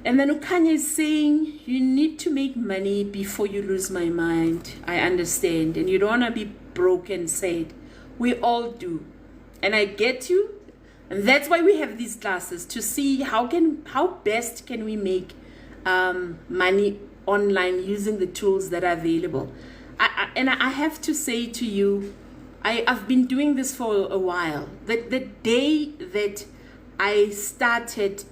A: And then Ukanya is saying, you need to make money before you lose my mind. I understand. And you don't want to be broke and sad. We all do. And I get you. And that's why we have these classes, to see how best can we make money online using the tools that are available. I have to say to you, I've been doing this for a while. The day that I started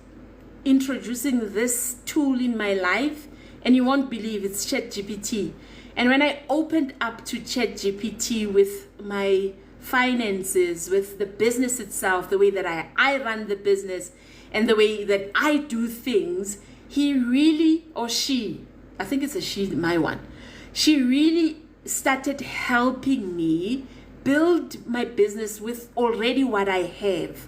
A: introducing this tool in my life, and you won't believe, it's ChatGPT. And when I opened up to ChatGPT with my finances, with the business itself, the way that I run the business and the way that I do things, he really, or she, I think it's a she, my one, she really started helping me build my business with already what I have.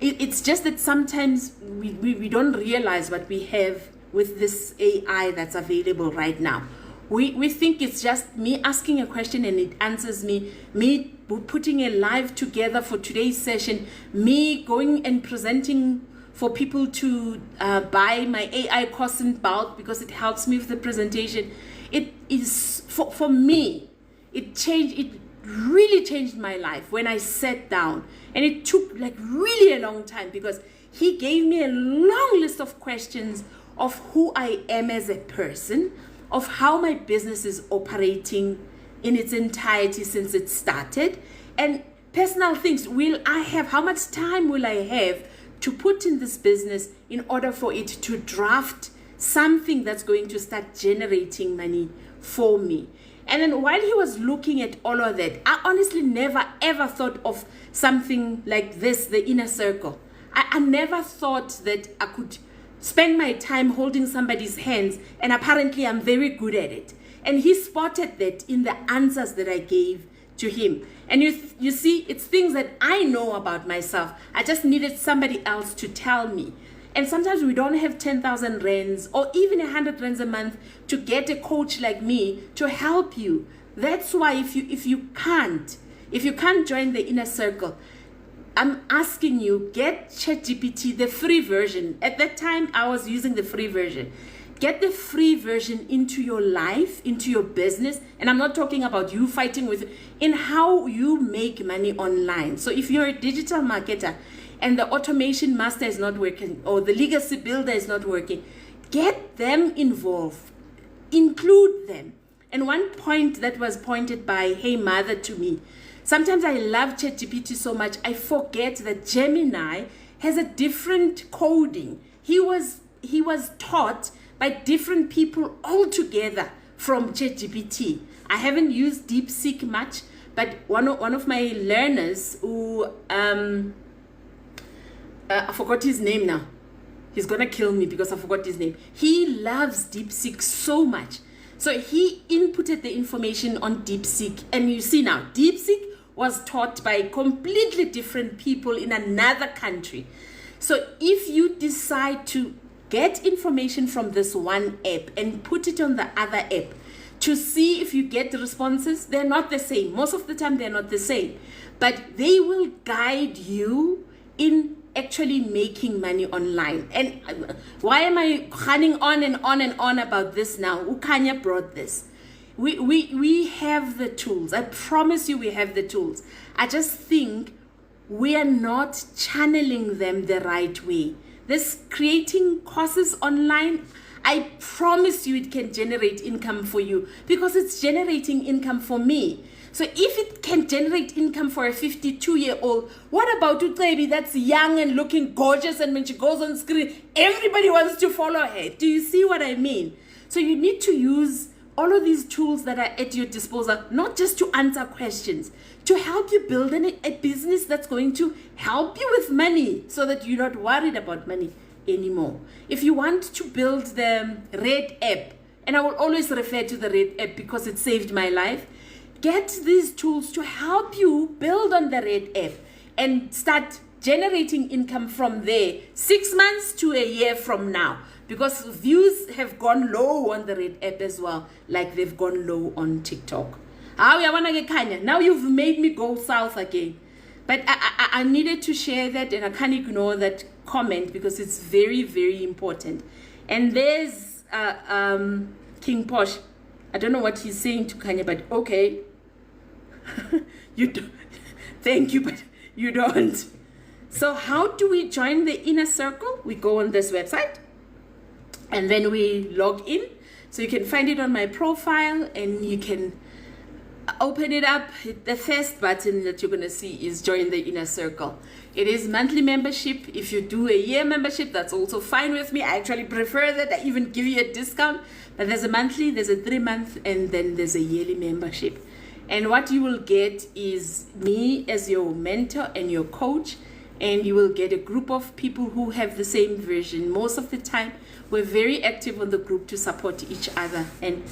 A: It's just that sometimes we don't realize what we have with this AI that's available right now. We think it's just me asking a question and it answers me putting a live together for today's session, me going and presenting for people to buy my AI course in bulk because it helps me with the presentation. It is, for me, it really changed my life when I sat down. And it took like really a long time because he gave me a long list of questions of who I am as a person, of how my business is operating in its entirety since it started, and personal things. How much time will I have to put in this business in order for it to draft something that's going to start generating money for me? And then while he was looking at all of that, I honestly never ever thought of something like this, the inner circle. I never thought that I could spend my time holding somebody's hands, and apparently I'm very good at it. And he spotted that in the answers that I gave to him. And you see, it's things that I know about myself. I just needed somebody else to tell me. And sometimes we don't have 10,000 rands or even 100 rands a month to get a coach like me to help you. That's why if you can't join the inner circle, I'm asking you, get ChatGPT, the free version. At that time, I was using the free version. Get the free version into your life, into your business. And I'm not talking about you fighting with, in how you make money online. So if you're a digital marketer and the automation master is not working or the legacy builder is not working, get them involved, include them. And one point that was pointed by Hey Mother to me, sometimes I love ChatGPT so much, I forget that Gemini has a different coding. He was taught by different people altogether from ChatGPT. I haven't used DeepSeek much, but one of my learners who, I forgot his name now. He's gonna kill me because I forgot his name. He loves DeepSeek so much. So he inputted the information on DeepSeek. And you see now, DeepSeek was taught by completely different people in another country. So if you decide to get information from this one app and put it on the other app to see if you get responses, they're not the same. Most of the time, they're not the same. But they will guide you in actually making money online. And why am I running on and on and on about this now? Ukanya brought this. We have the tools. I promise you we have the tools. I just think we are not channeling them the right way. This creating courses online, I promise you it can generate income for you because it's generating income for me. So if it can generate income for a 52-year-old, what about Utrebi that's young and looking gorgeous, and when she goes on screen, everybody wants to follow her? Do you see what I mean? So you need to use all of these tools that are at your disposal, not just to answer questions, to help you build a business that's going to help you with money so that you're not worried about money anymore. If you want to build the Red app, and I will always refer to the Red app because it saved my life, get these tools to help you build on the Red app and start generating income from there 6 months to a year from now, because views have gone low on the Red app as well, like they've gone low on TikTok. Now you've made me go south again. But I needed to share that, and I can't ignore that comment because it's very, very important. And there's King Posh. I don't know what he's saying to Kanye, but okay. You do. Thank you, but you don't. So how do we join the inner circle? We go on this website and then we log in. So you can find it on my profile, and you can open it up. The first button that you're going to see is join the inner circle. It is monthly membership. If you do a year membership, that's also fine with me. I actually prefer that. I even give you a discount. But there's a monthly, there's a 3-month, and then there's a yearly membership. And what you will get is me as your mentor and your coach, and you will get a group of people who have the same vision. Most of the time, we're very active on the group to support each other. And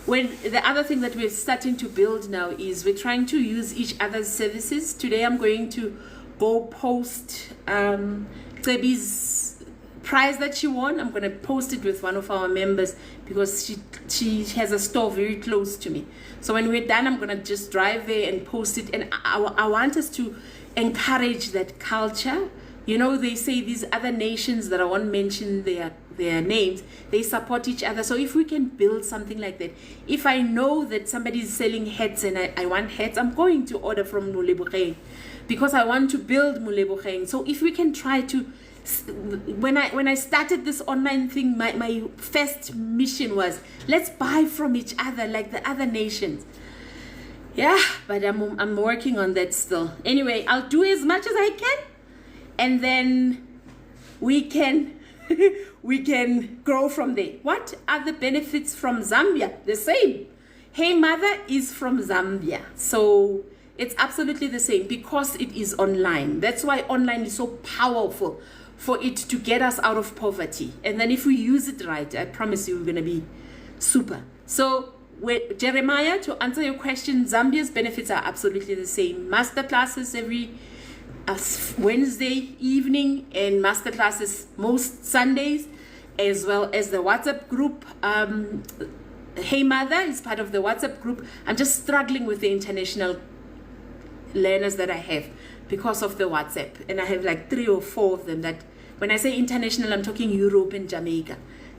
A: when the other thing that we're starting to build now is we're trying to use each other's services. Today, I'm going to go post Tsebi's prize that she won. I'm going to post it with one of our members because she has a store very close to me. So when we're done, I'm going to just drive there and post it. And I want us to encourage that culture. You know, they say these other nations that I won't mention their names, they support each other. So if we can build something like that, if I know that somebody is selling hats and I want hats, I'm going to order from Mulebogeng because I want to build Mulebogeng. So if we can try to, when I started this online thing, my first mission was, let's buy from each other like the other nations. Yeah, but I'm working on that still. Anyway, I'll do as much as I can, and then we can grow from there. What are the benefits from Zambia? The same. Hey Mother is from Zambia, so it's absolutely the same because it is online. That's why online is so powerful, for it to get us out of poverty. And then if we use it right, I promise you we're going to be super. So with Jeremiah, to answer your question, Zambia's benefits are absolutely the same. Masterclasses every Wednesday evening, and masterclasses most Sundays, as well as the WhatsApp group. Hey Mother is part of the WhatsApp group. I'm just struggling with the international learners that I have because of the WhatsApp, and I have like 3 or 4 of them. That when I say international, I'm talking Europe and Jamaica.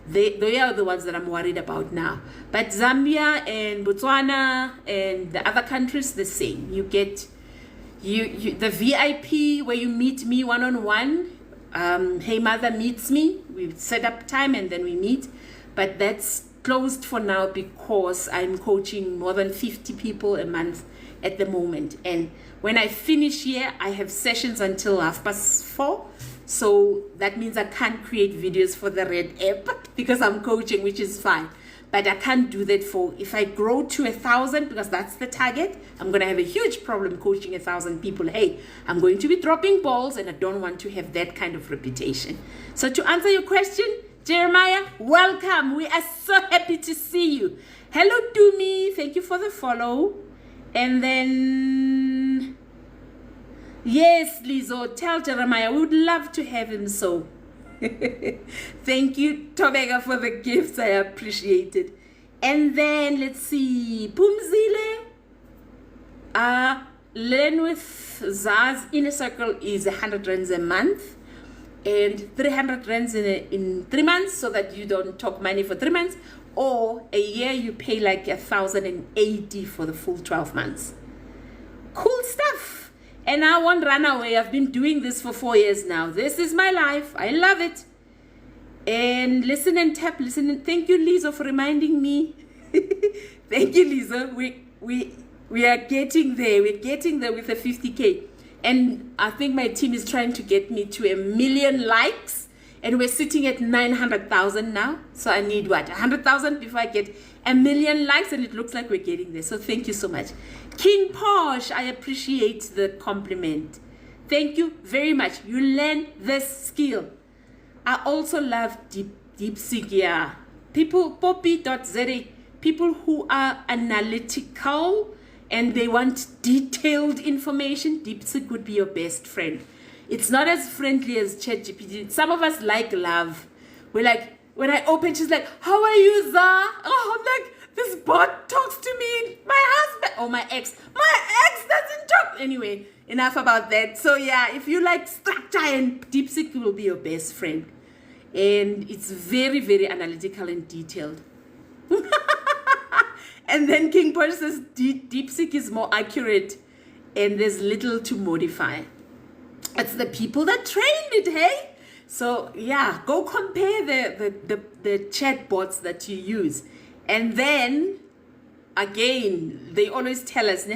A: They are the ones that I'm worried about now. But Zambia and Botswana and the other countries, the same. You get the VIP where you meet me one-on-one. Hey Mother meets me. We set up time and then we meet. But that's closed for now because I'm coaching more than 50 people a month at the moment. And when I finish here, I have sessions until 4:30. So that means I can't create videos for the Red app because I'm coaching, which is fine. But I can't do that if I grow to 1,000, because that's the target. I'm going to have a huge problem coaching 1,000 people. Hey, I'm going to be dropping balls, and I don't want to have that kind of reputation. So to answer your question, Jeremiah, welcome. We are so happy to see you. Hello, Dumi. Thank you for the follow. And then, yes, Lizo, tell Jeremiah, we would love to have him so. Thank you, Tomega, for the gifts. I appreciate it. And then, let's see, Pumzile. Learn with Zaz Inner Circle is 100 rands a month. And 300 rands in 3 months, so that you don't talk money for 3 months. Or a year you pay like 1,080 for the full 12 months. Cool stuff. And I won't run away. I've been doing this for 4 years now. This is my life. I love it. And listen and tap, listen and thank you, Lisa, for reminding me. Thank you, Lisa. We are getting there. We're getting there with the 50K. And I think my team is trying to get me to 1 million likes. And we're sitting at 900,000 now. So I need what? 100,000 before I get 1 million likes, and it looks like we're getting there. So thank you so much. King Posh, I appreciate the compliment. Thank you very much. You learn this skill. I also love deep seek, yeah. People, poppy.za, people who are analytical and they want detailed information, DeepSeek would be your best friend. It's not as friendly as ChatGPT. Some of us like love. We're like, when I open, she's like, how are you, Za? Oh, I'm like, this bot talks to me. My husband, or my ex doesn't talk. Anyway, enough about that. So yeah, if you like structure, and DeepSeek will be your best friend. And it's very, very analytical and detailed. And then King Porsche says DeepSeek is more accurate and there's little to modify. It's the people that trained it, hey? So yeah, go compare the chat bots that you use. And then, again, they always tell us,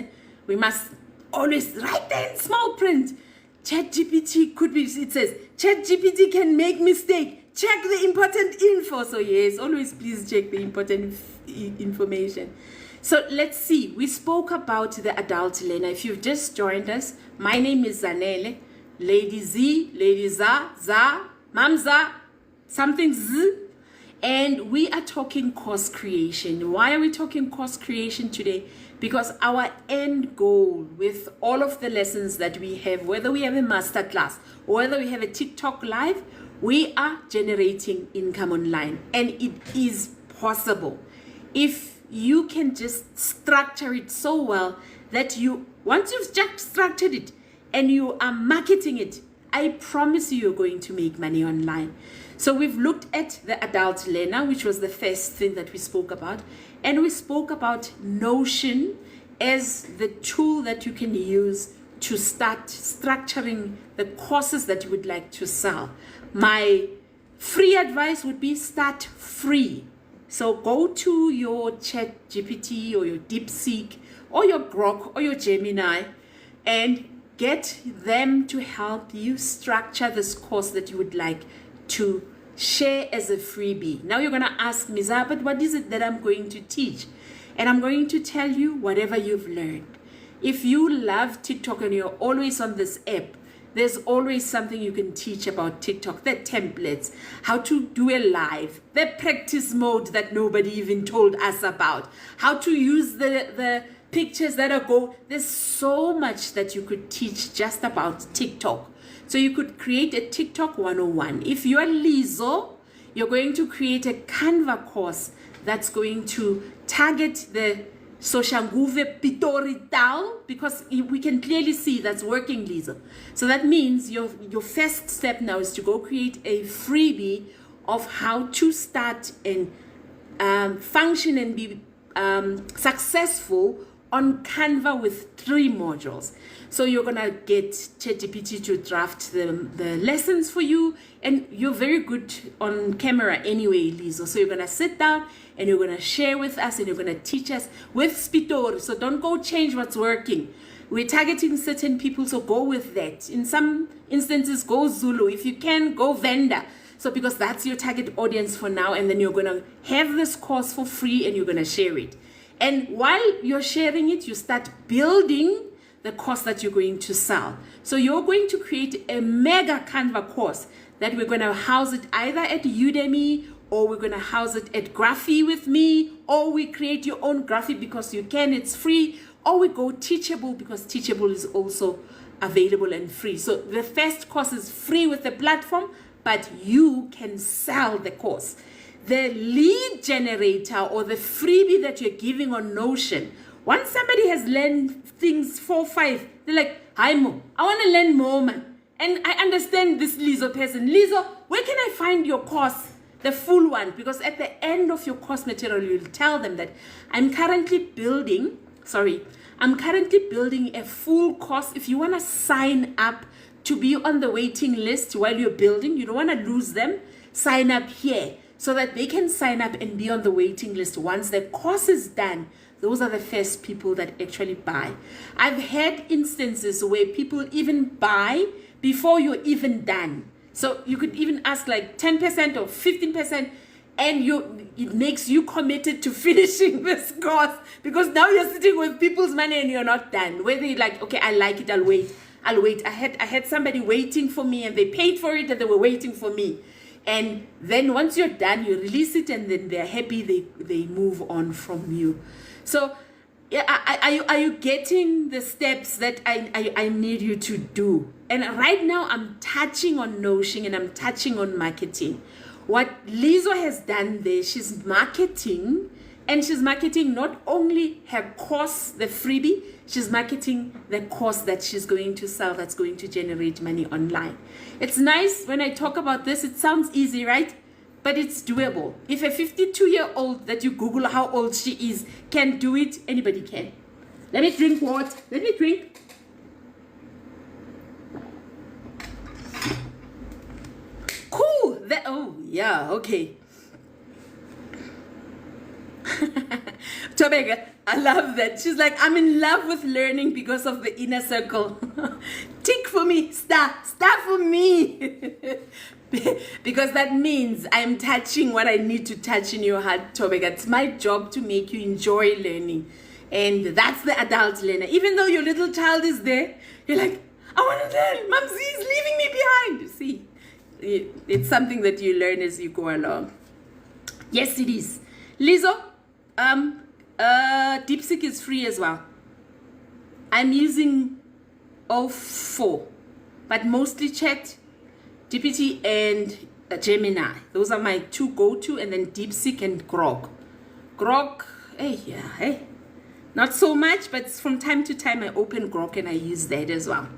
A: we must always write that in small print. ChatGPT could be, it says, ChatGPT can make mistake. Check the important info. So yes, always please check the important information. So let's see. We spoke about the adult learner. If you've just joined us, my name is Zanele. Lady Z, Lady Za, Mamza, something Z. And we are talking course creation. Why are we talking course creation today? Because our end goal with all of the lessons that we have, whether we have a masterclass or whether we have a TikTok live, we are generating income online. And it is possible if you can just structure it so well that once you've just structured it and you are marketing it, I promise you're going to make money online. So we've looked at the adult learner, which was the first thing that we spoke about. And we spoke about Notion as the tool that you can use to start structuring the courses that you would like to sell. My free advice would be start free. So go to your ChatGPT or your DeepSeek or your Grok or your Gemini and get them to help you structure this course that you would like to share as a freebie. Now you're going to ask me, Za, but what is it that I'm going to teach? And I'm going to tell you whatever you've learned. If you love TikTok and you're always on this app, there's always something you can teach about TikTok, the templates, how to do a live, the practice mode that nobody even told us about, how to use the pictures that are there's so much that you could teach just about TikTok. So you could create a TikTok 101. If you're Lizo, you're going to create a Canva course that's going to target the Soshanguve Pitori Tao, because we can clearly see that's working, Lizo. So that means your first step now is to go create a freebie of how to start and function and be successful on Canva with 3 modules. So you're gonna get ChatGPT to draft the lessons for you, and you're very good on camera anyway, Lizo. So you're gonna sit down and you're gonna share with us and you're gonna teach us with Spitor. So don't go change what's working. We're targeting certain people, so go with that. In some instances, go Zulu. If you can, go Venda. So because that's your target audience for now, and then you're gonna have this course for free and you're gonna share it. And while you're sharing it, you start building the course that you're going to sell. So you're going to create a mega Canva course that we're going to house it either at Udemy, or we're going to house it at Graphy with me, or we create your own Graphy because you can, it's free, or we go Teachable because Teachable is also available and free. So the first course is free with the platform, but you can sell the course. The lead generator or the freebie that you're giving on Notion, once somebody has learned things 4, 5, they're like, hi Mo, I want to learn more, man. And I understand this Lizo person. Lizo, where can I find your course, the full one? Because at the end of your course material, you'll tell them that I'm currently building a full course. If you want to sign up to be on the waiting list while you're building, you don't want to lose them, sign up here so that they can sign up and be on the waiting list. Once the course is done, those are the first people that actually buy. I've had instances where people even buy before you're even done. So you could even ask like 10% or 15%, and it makes you committed to finishing this course, because now you're sitting with people's money and you're not done. Whether you're like, okay, I like it, I'll wait. I had somebody waiting for me and they paid for it and they were waiting for me. And then once you're done, you release it and then they're happy, they move on from you. So Yeah, are you getting the steps that I need you to do? And right now I'm touching on Notion and I'm touching on marketing. What Lizzo has done there, she's marketing, and she's marketing not only her course, the freebie, she's marketing the course that she's going to sell that's going to generate money online. It's nice when I talk about this, it sounds easy, right? But it's doable. If a 52-year-old that you Google how old she is can do it, anybody can. Let me drink water. Let me drink. Cool. Oh, yeah, okay. Tobega, I love that. She's like, I'm in love with learning because of the inner circle. Tick for me. Star for me. Because that means I'm touching what I need to touch in your heart, Tobega. It's my job to make you enjoy learning. And that's the adult learner. Even though your little child is there, you're like, I want to learn. Mumsy is leaving me behind. You see, it's something that you learn as you go along. Yes, it is. Lizzo, DeepSeek is free as well. I'm using 04, but mostly Chat GPT and Gemini. Those are my two go-to, and then DeepSeek and Grok. Grok, hey, not so much, but from time to time I open Grok and I use that as well.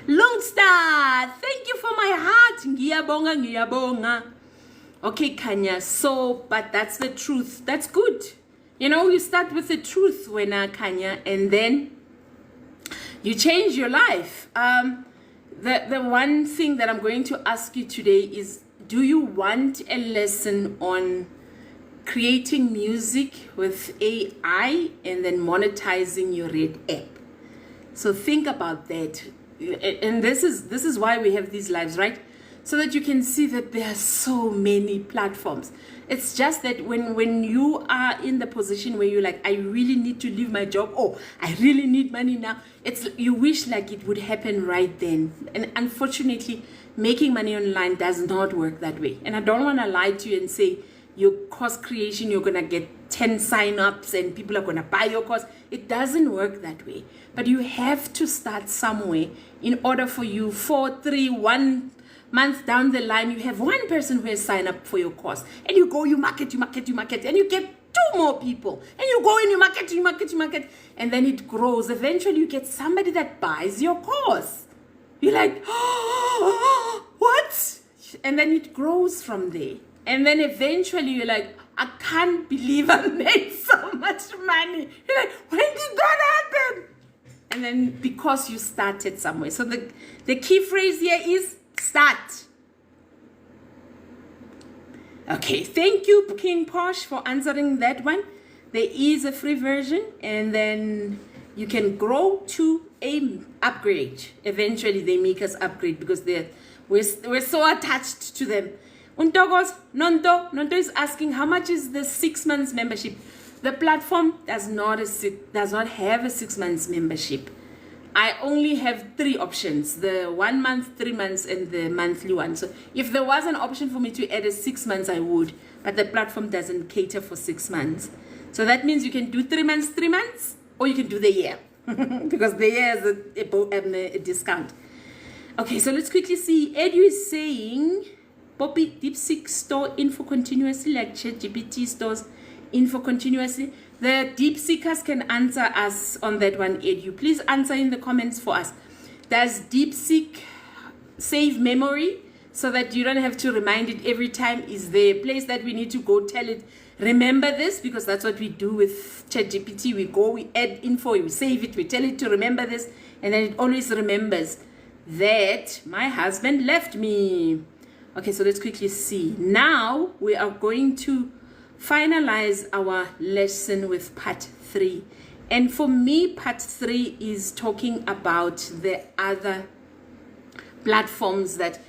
A: Long Star, thank you for my heart. Ngiyabonga. Okay, Kanya, so, but that's the truth. That's good. You know, you start with the truth, when Kanya, and then you change your life. The one thing that I'm going to ask you today is, do you want a lesson on creating music with AI and then monetizing your Red app? So think about that. And this is why we have these lives, right? So that you can see that there are so many platforms. It's just that when you are in the position where you're like, I really need to leave my job, or I really need money now, you wish like it would happen right then. And unfortunately, making money online does not work that way. And I don't want to lie to you and say your course creation, you're going to get 10 sign-ups and people are going to buy your course. It doesn't work that way. But you have to start somewhere in order for you, 1 month down the line, you have one person who has signed up for your course, and you go, you market, and you get 2 more people, and you go and you market, and then it grows. Eventually, you get somebody that buys your course. You're like, oh, what? And then it grows from there. And then eventually, you're like, I can't believe I made so much money. You're like, when did that happen? And then because you started somewhere. So the key phrase here is start. Okay, thank you, King Posh, for answering that one. There is a free version, and then you can grow to a upgrade. Eventually, they make us upgrade because we're so attached to them. Untogos, Nonto is asking, how much is the 6 months membership? The platform does not have a 6 months membership. I only have 3 options: the 1 month, 3 months, and the monthly one. So if there was an option for me to add a 6 months, I would, but the platform doesn't cater for 6 months. So that means you can do 3 months, or you can do the year, because the year is a discount. Okay, so let's quickly see. Edu is saying, Poppy, DeepSeek store info continuously, like ChatGPT stores info continuously. The deep seekers can answer us on that one, Edu. Please answer in the comments for us. Does DeepSeek save memory so that you don't have to remind it every time? Is there a place that we need to go tell it, remember this? Because that's what we do with ChatGPT. We go, we add info, we save it, we tell it to remember this, and then it always remembers that my husband left me. Okay, so let's quickly see. Now we are going to finalize our lesson with part 3. And for me, part 3 is talking about the other platforms that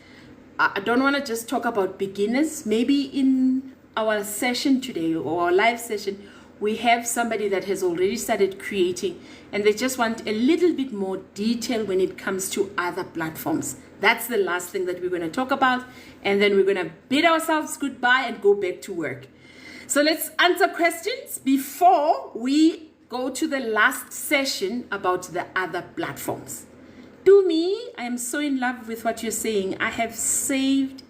A: I don't want to just talk about beginners. Maybe in our session today or our live session, we have somebody that has already started creating and they just want a little bit more detail when it comes to other platforms. That's the last thing that we're going to talk about. And then we're going to bid ourselves goodbye and go back to work. So let's answer questions before we go to the last session about the other platforms. To me, I am so in love with what you're saying. I have saved,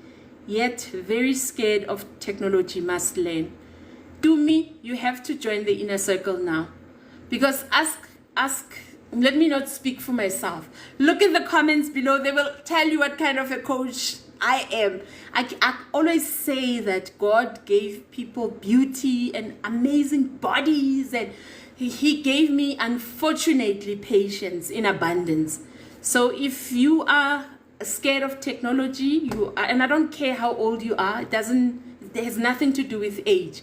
A: yet very scared of technology, must learn. To me, you have to join the inner circle now. Because let me not speak for myself. Look in the comments below. They will tell you what kind of a coach I am. I always say that God gave people beauty and amazing bodies, and he gave me, unfortunately, patience in abundance. So if you are scared of technology, and I don't care how old you are, it has nothing to do with age.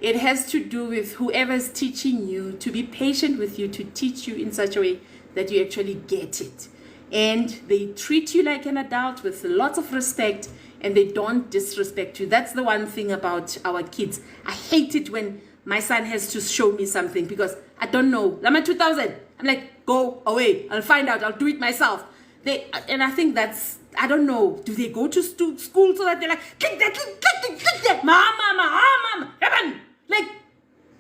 A: It has to do with whoever's teaching you, to be patient with you, to teach you in such a way that you actually get it. And they treat you like an adult with lots of respect, and they don't disrespect you. That's the one thing about our kids. I hate it when my son has to show me something because I don't know. I'm at 2000. I'm like, go away. I'll find out. I'll do it myself. And I think that's, I don't know. Do they go to school so that they're like, click that, click that, mama, heaven. Like,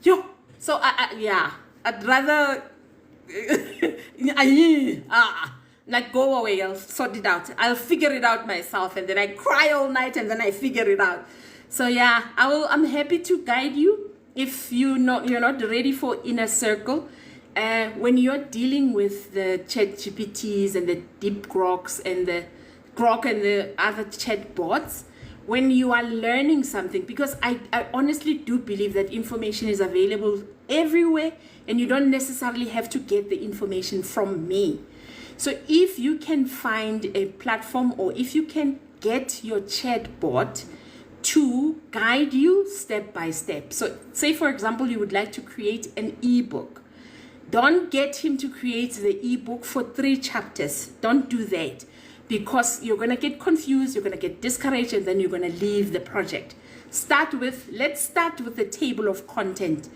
A: yo. So, I'd rather, like, go away. I'll sort it out. I'll figure it out myself. And then I cry all night and then I figure it out. So, yeah, I'm happy to guide you if you're not ready for inner circle. When you're dealing with the chat GPTs and the deep Groks and the Grok and the other chat bots, when you are learning something, because I honestly do believe that information is available everywhere and you don't necessarily have to get the information from me. So if you can find a platform, or if you can get your chat bot to guide you step by step. So say, for example, you would like to create an ebook. Don't get him to create the ebook for 3 chapters. Don't do that, because you're going to get confused, you're going to get discouraged, and then you're going to leave the project. Let's start with the table of content.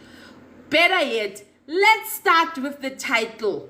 A: Better yet, let's start with the title.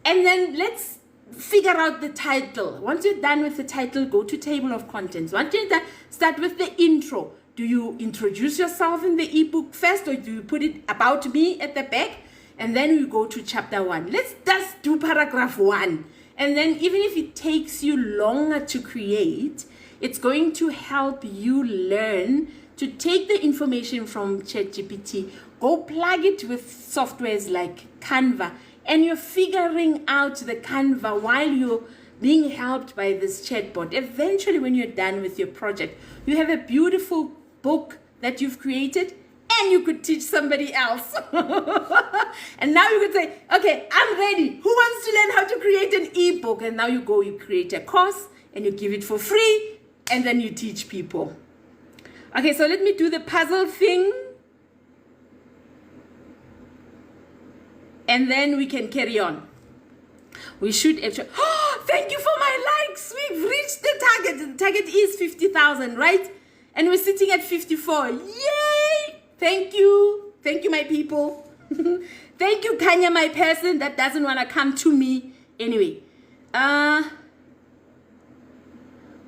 A: And then let's figure out the title. Once you're done with the title, go to table of contents. Once you're done, start with the intro. Do you introduce yourself in the ebook first, or do you put it about me at the back? And then we go to chapter 1. Let's just do paragraph 1. And then even if it takes you longer to create, it's going to help you learn to take the information from ChatGPT, go plug it with softwares like Canva, and you're figuring out the Canva while you're being helped by this chatbot. Eventually, when you're done with your project, you have a beautiful book that you've created, and you could teach somebody else. And now you could say, okay, I'm ready. Who wants to learn how to create an ebook? And now you create a course, and you give it for free, and then you teach people. Okay, so let me do the puzzle thing. And then we can carry on. We should actually, thank you for my likes. We've reached the target. The target is 50,000, right? And we're sitting at 54. Yay! Thank you. Thank you, my people. Thank you, Kanya, my person that doesn't want to come to me. Anyway,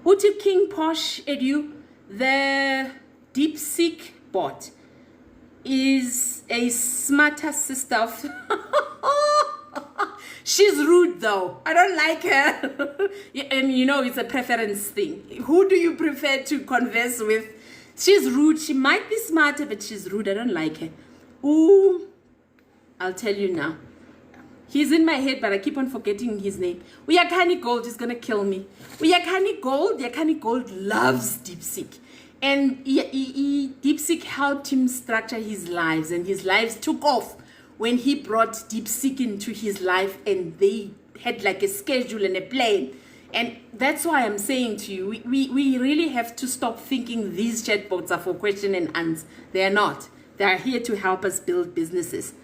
A: Uti King Posh Edu, the DeepSeek bot is a smarter sister of... She's rude though. I don't like her. And you know, it's a preference thing. Who do you prefer to converse with? She's rude. She might be smarter, but she's rude. I don't like her. Ooh, I'll tell you now. He's in my head, but I keep on forgetting his name. Uyakani Gold is going to kill me. Uyakani Gold loves DeepSeek. And DeepSeek helped him structure his lives, and his lives took off when he brought DeepSeek into his life, and they had like a schedule and a plan. And that's why I'm saying to you, we really have to stop thinking these chatbots are for question and answer. They are not. They are here to help us build businesses.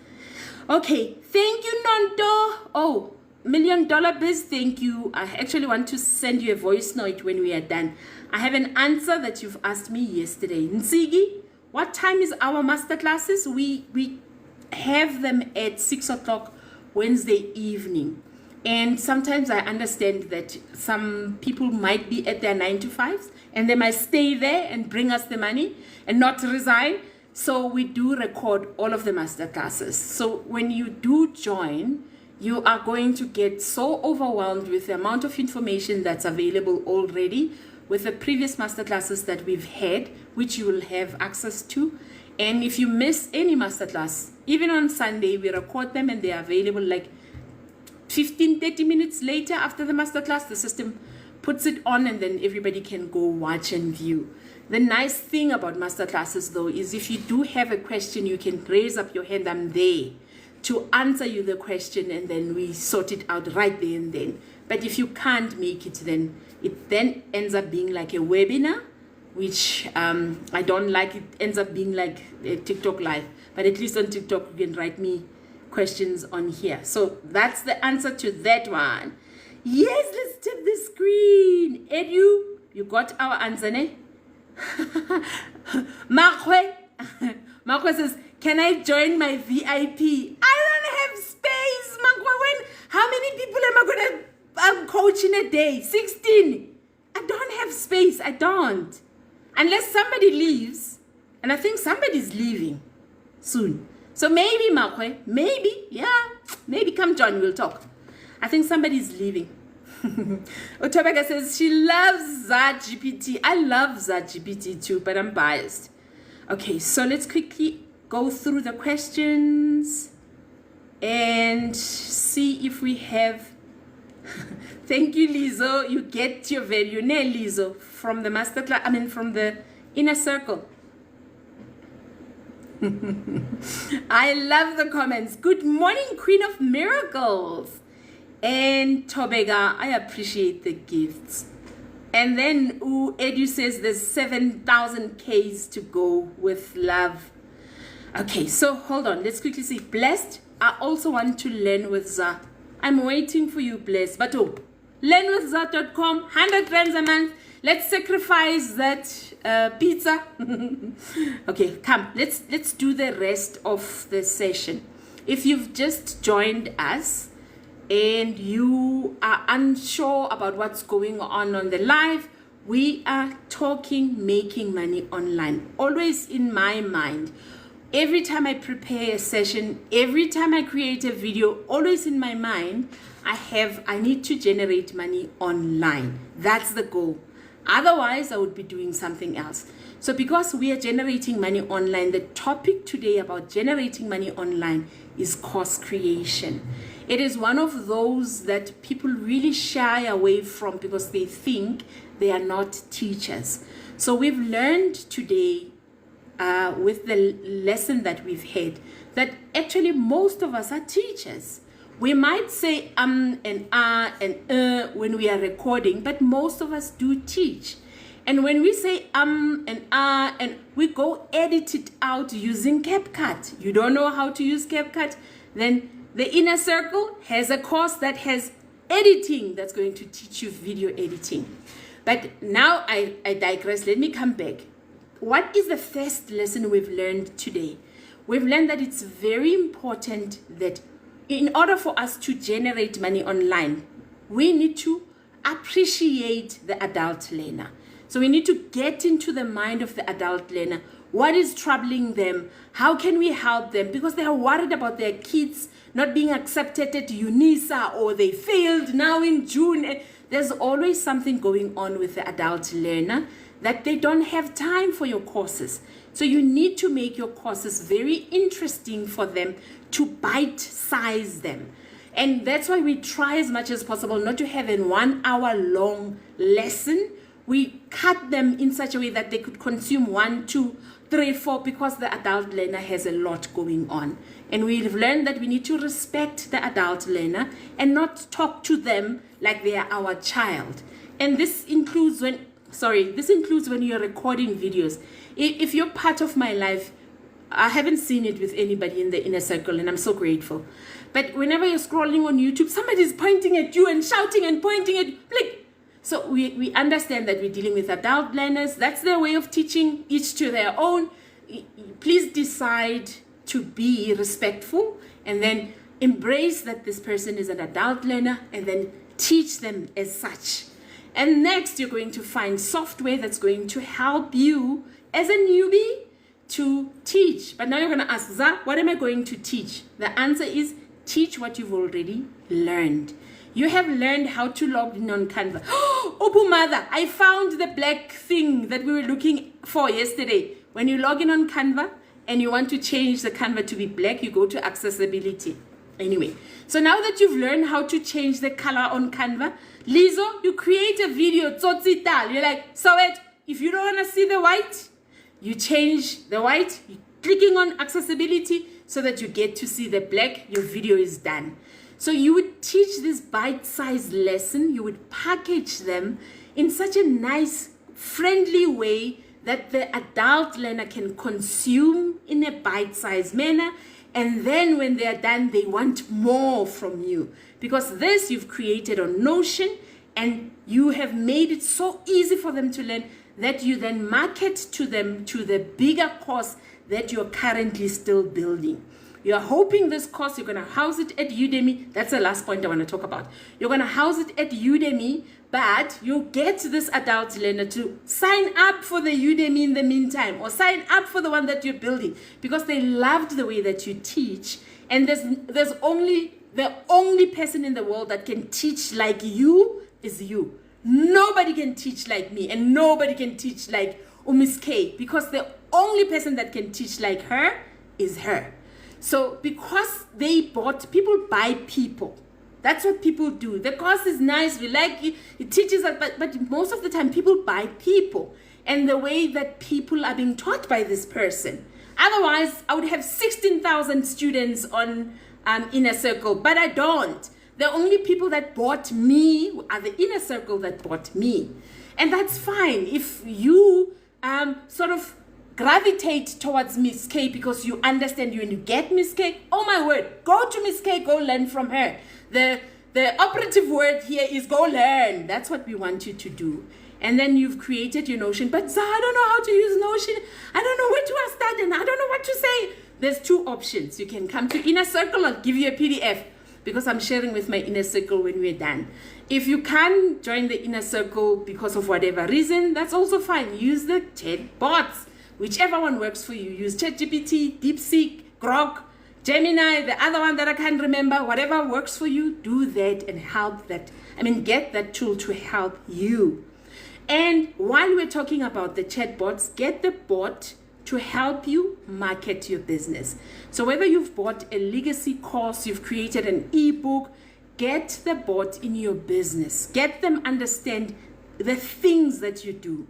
A: Okay, thank you, Nonto. Oh, $1 Million Biz, thank you. I actually want to send you a voice note when we are done. I have an answer that you've asked me yesterday. Nsigi, what time is our master classes? We have them at 6 o'clock Wednesday evening. And sometimes I understand that some people might be at their 9 to 5s and they might stay there and bring us the money and not resign. So we do record all of the masterclasses. So when you do join, you are going to get so overwhelmed with the amount of information that's available already with the previous masterclasses that we've had, which you will have access to. And if you miss any masterclass, even on Sunday, we record them and they're available like 15-30 minutes later after the masterclass. The system puts it on and then everybody can go watch and view. The nice thing about masterclasses though is if you do have a question, you can raise up your hand. I'm there to answer you the question, and then we sort it out right there and then. But if you can't make it, then it then ends up being like a webinar, which I don't like. It ends up being like a TikTok live, but at least on TikTok you can write me questions on here. So that's the answer to that one. Yes, let's tap the screen. Edu, you got our answer, ne? Makwe says, can I join my VIP? I don't have space, Makwe. How many people am I gonna coach in a day? 16. I don't have space. I don't. Unless somebody leaves, and I think somebody's leaving soon. So maybe, Makwe, maybe come join, we'll talk. I think somebody's leaving. Otobeka says she loves ZAGPT. I love ZAGPT too, but I'm biased. Okay, so let's quickly go through the questions and see if we have. Thank you, Lizo. You get your value, ne, Lizo, from the masterclass. From the inner circle. I love the comments. Good morning, Queen of Miracles. And Tobega, I appreciate the gifts. And then Edu says there's 7,000 Ks to go with love. Okay, so hold on. Let's quickly see. Blessed, I also want to learn with Za. I'm waiting for you, Blessed. But learnwithza.com, 100 rands a month. Let's sacrifice that pizza. Okay, come. Let's do the rest of the session. If you've just joined us and you are unsure about what's going on the live, we are talking making money online. Always in my mind. Every time I prepare a session, every time I create a video, always in my mind, I need to generate money online. That's the goal. Otherwise, I would be doing something else. So because we are generating money online, the topic today about generating money online is course creation. It is one of those that people really shy away from because they think they are not teachers. So we've learned today with the lesson that we've had that actually most of us are teachers. We might say and when we are recording, but most of us do teach. And when we say and we go edit it out using CapCut. You don't know how to use CapCut? Then the Inner Circle has a course that has editing that's going to teach you video editing. But now I digress. Let me come back. What is the first lesson we've learned today? We've learned that it's very important that in order for us to generate money online, we need to appreciate the adult learner. So we need to get into the mind of the adult learner. What is troubling them? How can we help them? Because they are worried about their kids not being accepted at UNISA, or they failed now in June. There's always something going on with the adult learner that they don't have time for your courses. So you need to make your courses very interesting for them, to bite-size them. And that's why we try as much as possible not to have a 1 hour long lesson. We cut them in such a way that they could consume 1, 2, 3, 4, because the adult learner has a lot going on. And we've learned that we need to respect the adult learner and not talk to them like they are our child. And this includes when you're recording videos. If you're part of my life, I haven't seen it with anybody in the Inner Circle, and I'm so grateful. But whenever you're scrolling on YouTube, somebody's pointing at you and shouting and pointing at you. Like, so we understand that we're dealing with adult learners. That's their way of teaching, each to their own. Please decide to be respectful and then embrace that this person is an adult learner and then teach them as such. And next, you're going to find software that's going to help you as a newbie to teach. But now you're going to ask, Za, what am I going to teach? The answer is teach what you've already learned. You have learned how to log in on Canva. Oh, mother, I found the black thing that we were looking for yesterday. When you log in on Canva and you want to change the Canva to be black, you go to accessibility. Anyway, so now that you've learned how to change the color on Canva, Lizo, you create a video, tzotzita. You're like, so if you don't want to see the white, you change the white, you're clicking on accessibility so that you get to see the black, your video is done. So you would teach this bite-sized lesson, you would package them in such a nice, friendly way that the adult learner can consume in a bite-sized manner. And then when they are done, they want more from you. Because this you've created on Notion, and you have made it so easy for them to learn that you then market to them to the bigger course that you're currently still building. You're hoping this course, you're going to house it at Udemy. That's the last point I want to talk about. You're going to house it at Udemy, but you get this adult learner to sign up for the Udemy in the meantime, or sign up for the one that you're building, because they loved the way that you teach. And there's only the only person in the world that can teach like you is you. Nobody can teach like me, and nobody can teach like Miss K, because the only person that can teach like her is her. So because people buy people. That's what people do. The course is nice, we like it, it teaches us, but most of the time people buy people and the way that people are being taught by this person. Otherwise, I would have 16,000 students on Inner Circle, but I don't. The only people that bought me are the Inner Circle that bought me. And that's fine. If you sort of gravitate towards Miss K because you understand you and you get Miss K, oh my word, go to Miss K, go learn from her. The operative word here is go learn. That's what we want you to do. And then you've created your Notion. But Za, I don't know how to use Notion. I don't know where to start and I don't know what to say. There's two options. You can come to Inner Circle, I'll give you a PDF because I'm sharing with my Inner Circle when we're done. If you can't join the Inner Circle because of whatever reason, that's also fine. Use the chat bots. Whichever one works for you. Use ChatGPT, DeepSeek, Grok, Gemini, the other one that I can't remember. Whatever works for you, do that and get that tool to help you. And while we're talking about the chatbots, get the bot to help you market your business. So whether you've bought a legacy course, you've created an ebook, get the bot in your business. Get them understand the things that you do.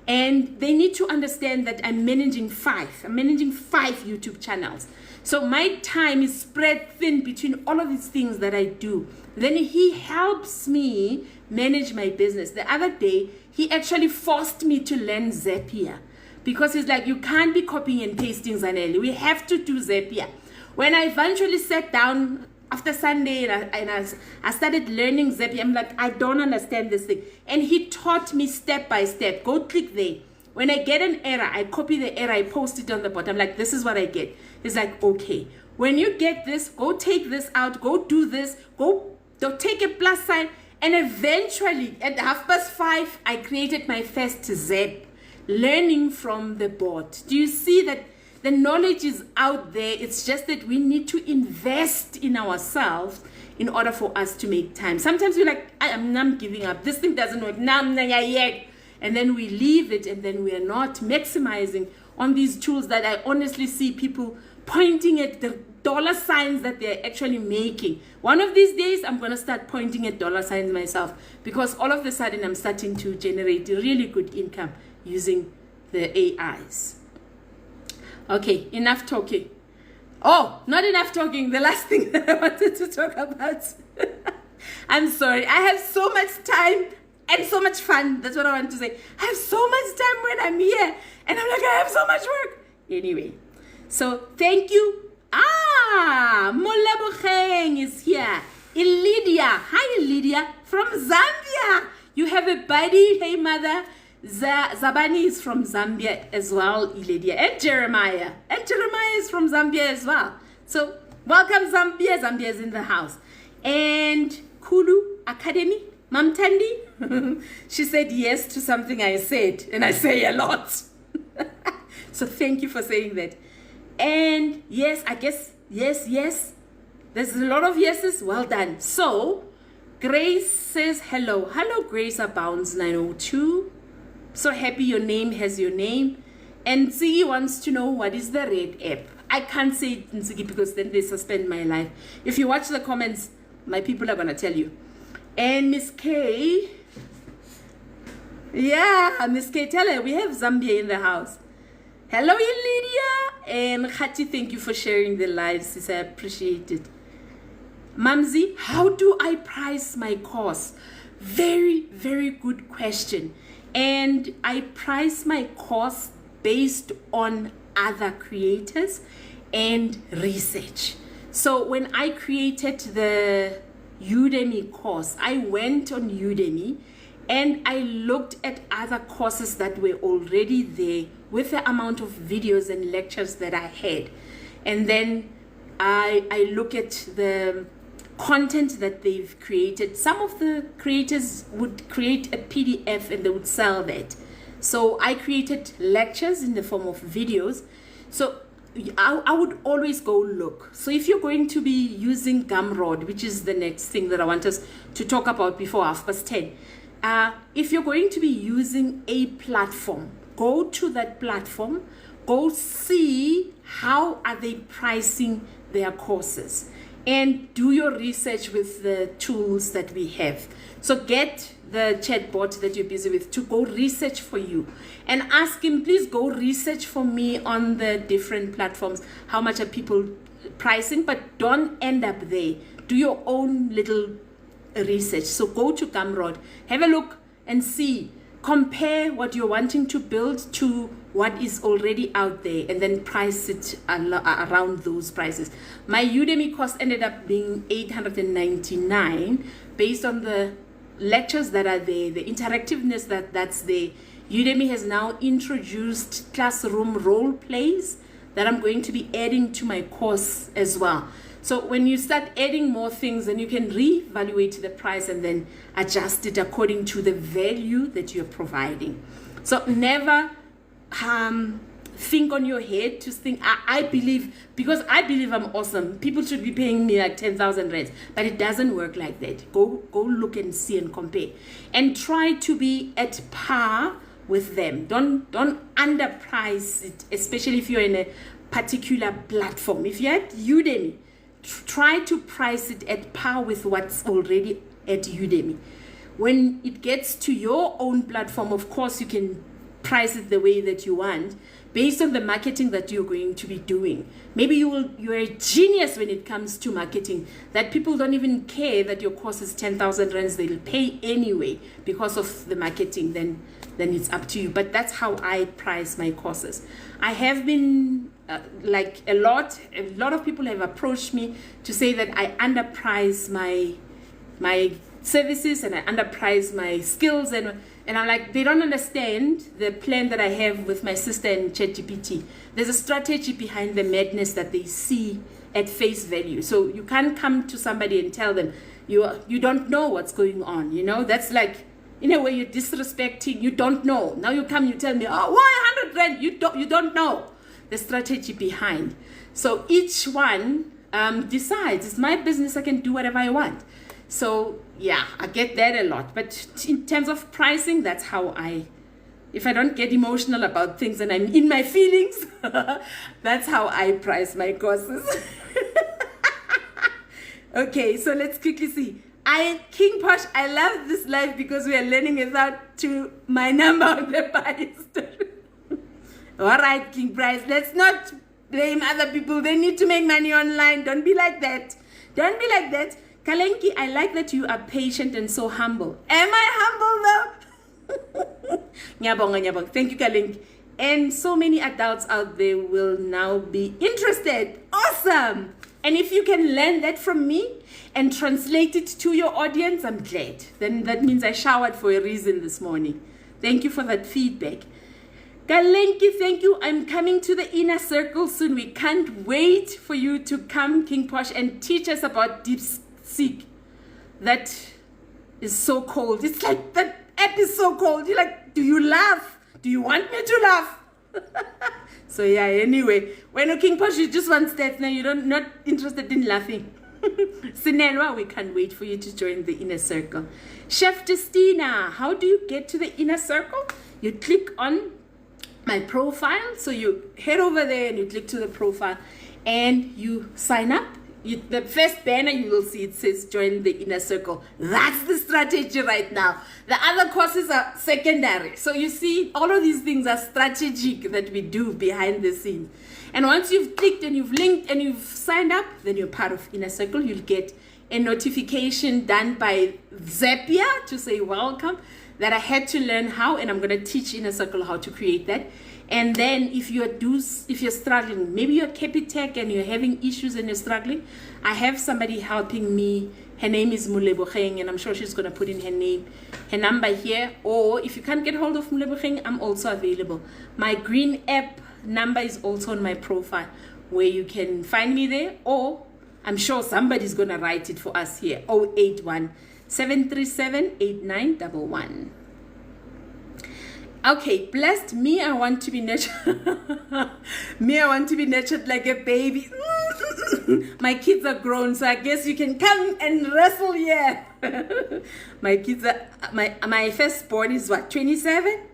A: And they need to understand that I'm managing five YouTube channels. So my time is spread thin between all of these things that I do. Then he helps me manage my business. The other day, he actually forced me to learn Zapier. Because he's like, you can't be copying and pasting, Zanelli. We have to do Zapier. When I eventually sat down after Sunday and I started learning Zapier, I'm like, I don't understand this thing. And he taught me step by step. Go click there. When I get an error, I copy the error, I post it on the bottom. I'm like, this is what I get. He's like, okay. When you get this, go take this out, go do this, go take a plus sign. And eventually, at 5:30, I created my first Zap, learning from the bot. Do you see that the knowledge is out there? It's just that we need to invest in ourselves in order for us to make time. Sometimes we're like, I'm giving up. This thing doesn't work. And then we leave it, and then we are not maximizing on these tools that I honestly see people pointing at the dollar signs that they're actually making. One of these days, I'm going to start pointing at dollar signs myself, because all of a sudden I'm starting to generate really good income using the AIs. Okay, enough talking. Oh, not enough talking. The last thing that I wanted to talk about. I'm sorry. I have so much time and so much fun. That's what I want to say. I have so much time when I'm here. And I'm like, I have so much work. Anyway, so thank you. Molebocheng is here. Lydia. Hi, Lydia. From Zambia. You have a buddy. Hey, mother. Zabani is from Zambia as well, Lydia. And Jeremiah. And Jeremiah is from Zambia as well. So, welcome, Zambia. Zambia is in the house. And Kulu Academy. Mamtandi. She said yes to something I said. And I say a lot. So thank you for saying that. And yes, I guess, yes. There's a lot of yeses. Well done. So Grace says hello. Hello, Grace Abounds 902. So happy your name has your name. And Ziggy wants to know what is the red app. I can't say it in Ziggy because then they suspend my life. If you watch the comments, my people are going to tell you. And Miss K. Yeah, Miss K, tell her we have Zambia in the house. Hello, Lydia. And Khati, thank you for sharing the live, sis. I appreciate it. Mamzi, how do I price my course? Very, very good question. And I price my course based on other creators and research. So when I created the Udemy course, I went on Udemy and I looked at other courses that were already there with the amount of videos and lectures that I had. And then I look at the content that they've created. Some of the creators would create a PDF and they would sell that. So I created lectures in the form of videos. So I would always go look. So if you're going to be using Gumroad, which is the next thing that I want us to talk about before 10:30, if you're going to be using a platform, go to that platform, go see how are they pricing their courses, and do your research with the tools that we have. So get the chatbot that you're busy with to go research for you and ask him, please go research for me on the different platforms. How much are people pricing? But don't end up there. Do your own little research. So go to Gumroad, have a look and see. Compare what you're wanting to build to what is already out there and then price it around those prices. My Udemy course ended up being $899 based on the lectures that are there, the interactiveness that's there. Udemy has now introduced classroom role plays that I'm going to be adding to my course as well. So when you start adding more things, then you can reevaluate the price and then adjust it according to the value that you're providing. So never think on your head to think, I believe, because I believe I'm awesome, people should be paying me like 10,000 rands. But it doesn't work like that. Go look and see and compare. And try to be at par with them. Don't underprice it, especially if you're in a particular platform. If you're at Udemy, try to price it at par with what's already at Udemy. When it gets to your own platform, of course, you can price it the way that you want based on the marketing that you're going to be doing. Maybe you're a genius when it comes to marketing, that people don't even care that your course is 10,000 rands. They'll pay anyway because of the marketing. Then it's up to you. But that's how I price my courses. I have been like a lot of people have approached me to say that I underprice my services and I underprice my skills, and I'm like, they don't understand the plan that I have with my sister and ChatGPT. There's a strategy behind the madness that they see at face value. So you can't come to somebody and tell them you don't know what's going on. You know, that's like, in a way, you're disrespecting. You don't know. Now you come, you tell me, oh, why 100 rand? You don't know the strategy behind. So each one decides, it's my business, I can do whatever I want. So yeah, I get that a lot. But in terms of pricing, that's how if I don't get emotional about things and I'm in my feelings, that's how I price my courses. Okay, so let's quickly see. King Posh, I love this live because we are learning without to my number on the bias. All right, King Price, let's not blame other people. They need to make money online. Don't be like that. Don't be like that. Kalenki, I like that you are patient and so humble. Am I humble though? Nyabonga. Thank you, Kalenki. And so many adults out there will now be interested. Awesome. And if you can learn that from me and translate it to your audience, I'm glad. Then that means I showered for a reason this morning. Thank you for that feedback. Kalenki, thank you. I'm coming to the inner circle soon. We can't wait for you to come, King Posh, and teach us about DeepSeek. That is so cold. It's like, that app is so cold. You're like, do you laugh? Do you want me to laugh? So yeah, anyway, when a King Posh, you just want stats now, you're not interested in laughing. Sinelwa, we can't wait for you to join the inner circle. Chef Justina, how do you get to the inner circle? You click on my profile. So you head over there and you click to the profile and you sign up. The first banner you will see, it says join the inner circle. That's the strategy right now. The other courses are secondary. So you see, all of these things are strategic that we do behind the scenes. And once you've clicked and you've linked and you've signed up, then you're part of inner circle. You'll get a notification done by Zapier to say welcome, that I had to learn how, and I'm going to teach inner circle how to create that. And then if you're struggling, maybe you're Capitec and you're having issues and you're struggling, I have somebody helping me. Her name is Muleboheng, and I'm sure she's going to put in her number here. Or if you can't get hold of Muleboheng, I'm also available. My green app number is also on my profile, where you can find me there, or I'm sure somebody's going to write it for us here. 081 737 8911. Okay, blessed me, I want to be nurtured. Me, I want to be nurtured like a baby. My kids are grown, so I guess you can come and wrestle here. My kids are, my firstborn is what, 27?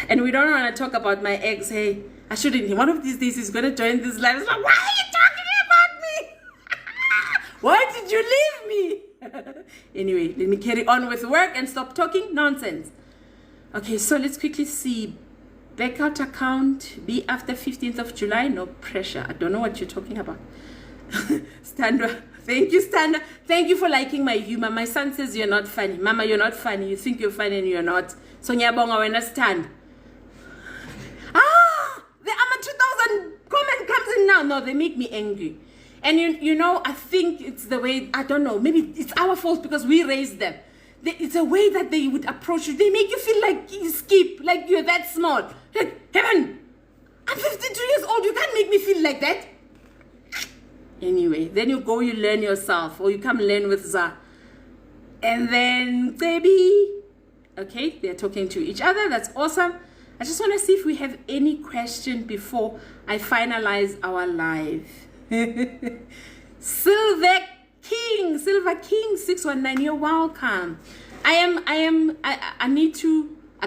A: And we don't want to talk about my ex. Hey, I shouldn't. One of these days he's going to join this live. It's like, why are you talking about me? Why did you leave me? Anyway, let me carry on with work and stop talking nonsense. Okay, so let's quickly see. Backout account, be after 15th of July. No pressure. I don't know what you're talking about. Standa, thank you, Standa. Thank you for liking my humor. My son says you're not funny. Mama, you're not funny. You think you're funny and you're not. So nyabonga, we understand. The AMA 2000 comment comes in now. No, they make me angry. And you know, I think it's the way, I don't know, maybe it's our fault because we raised them. It's a way that they would approach you. They make you feel like you skip, like you're that small. Like, heaven, I'm 52 years old. You can't make me feel like that. Anyway, then you go, you learn yourself, or you come learn with Za. And then, baby, okay, they're talking to each other. That's awesome. I just want to see if we have any question before I finalize our live. Silver King 619, you're welcome. I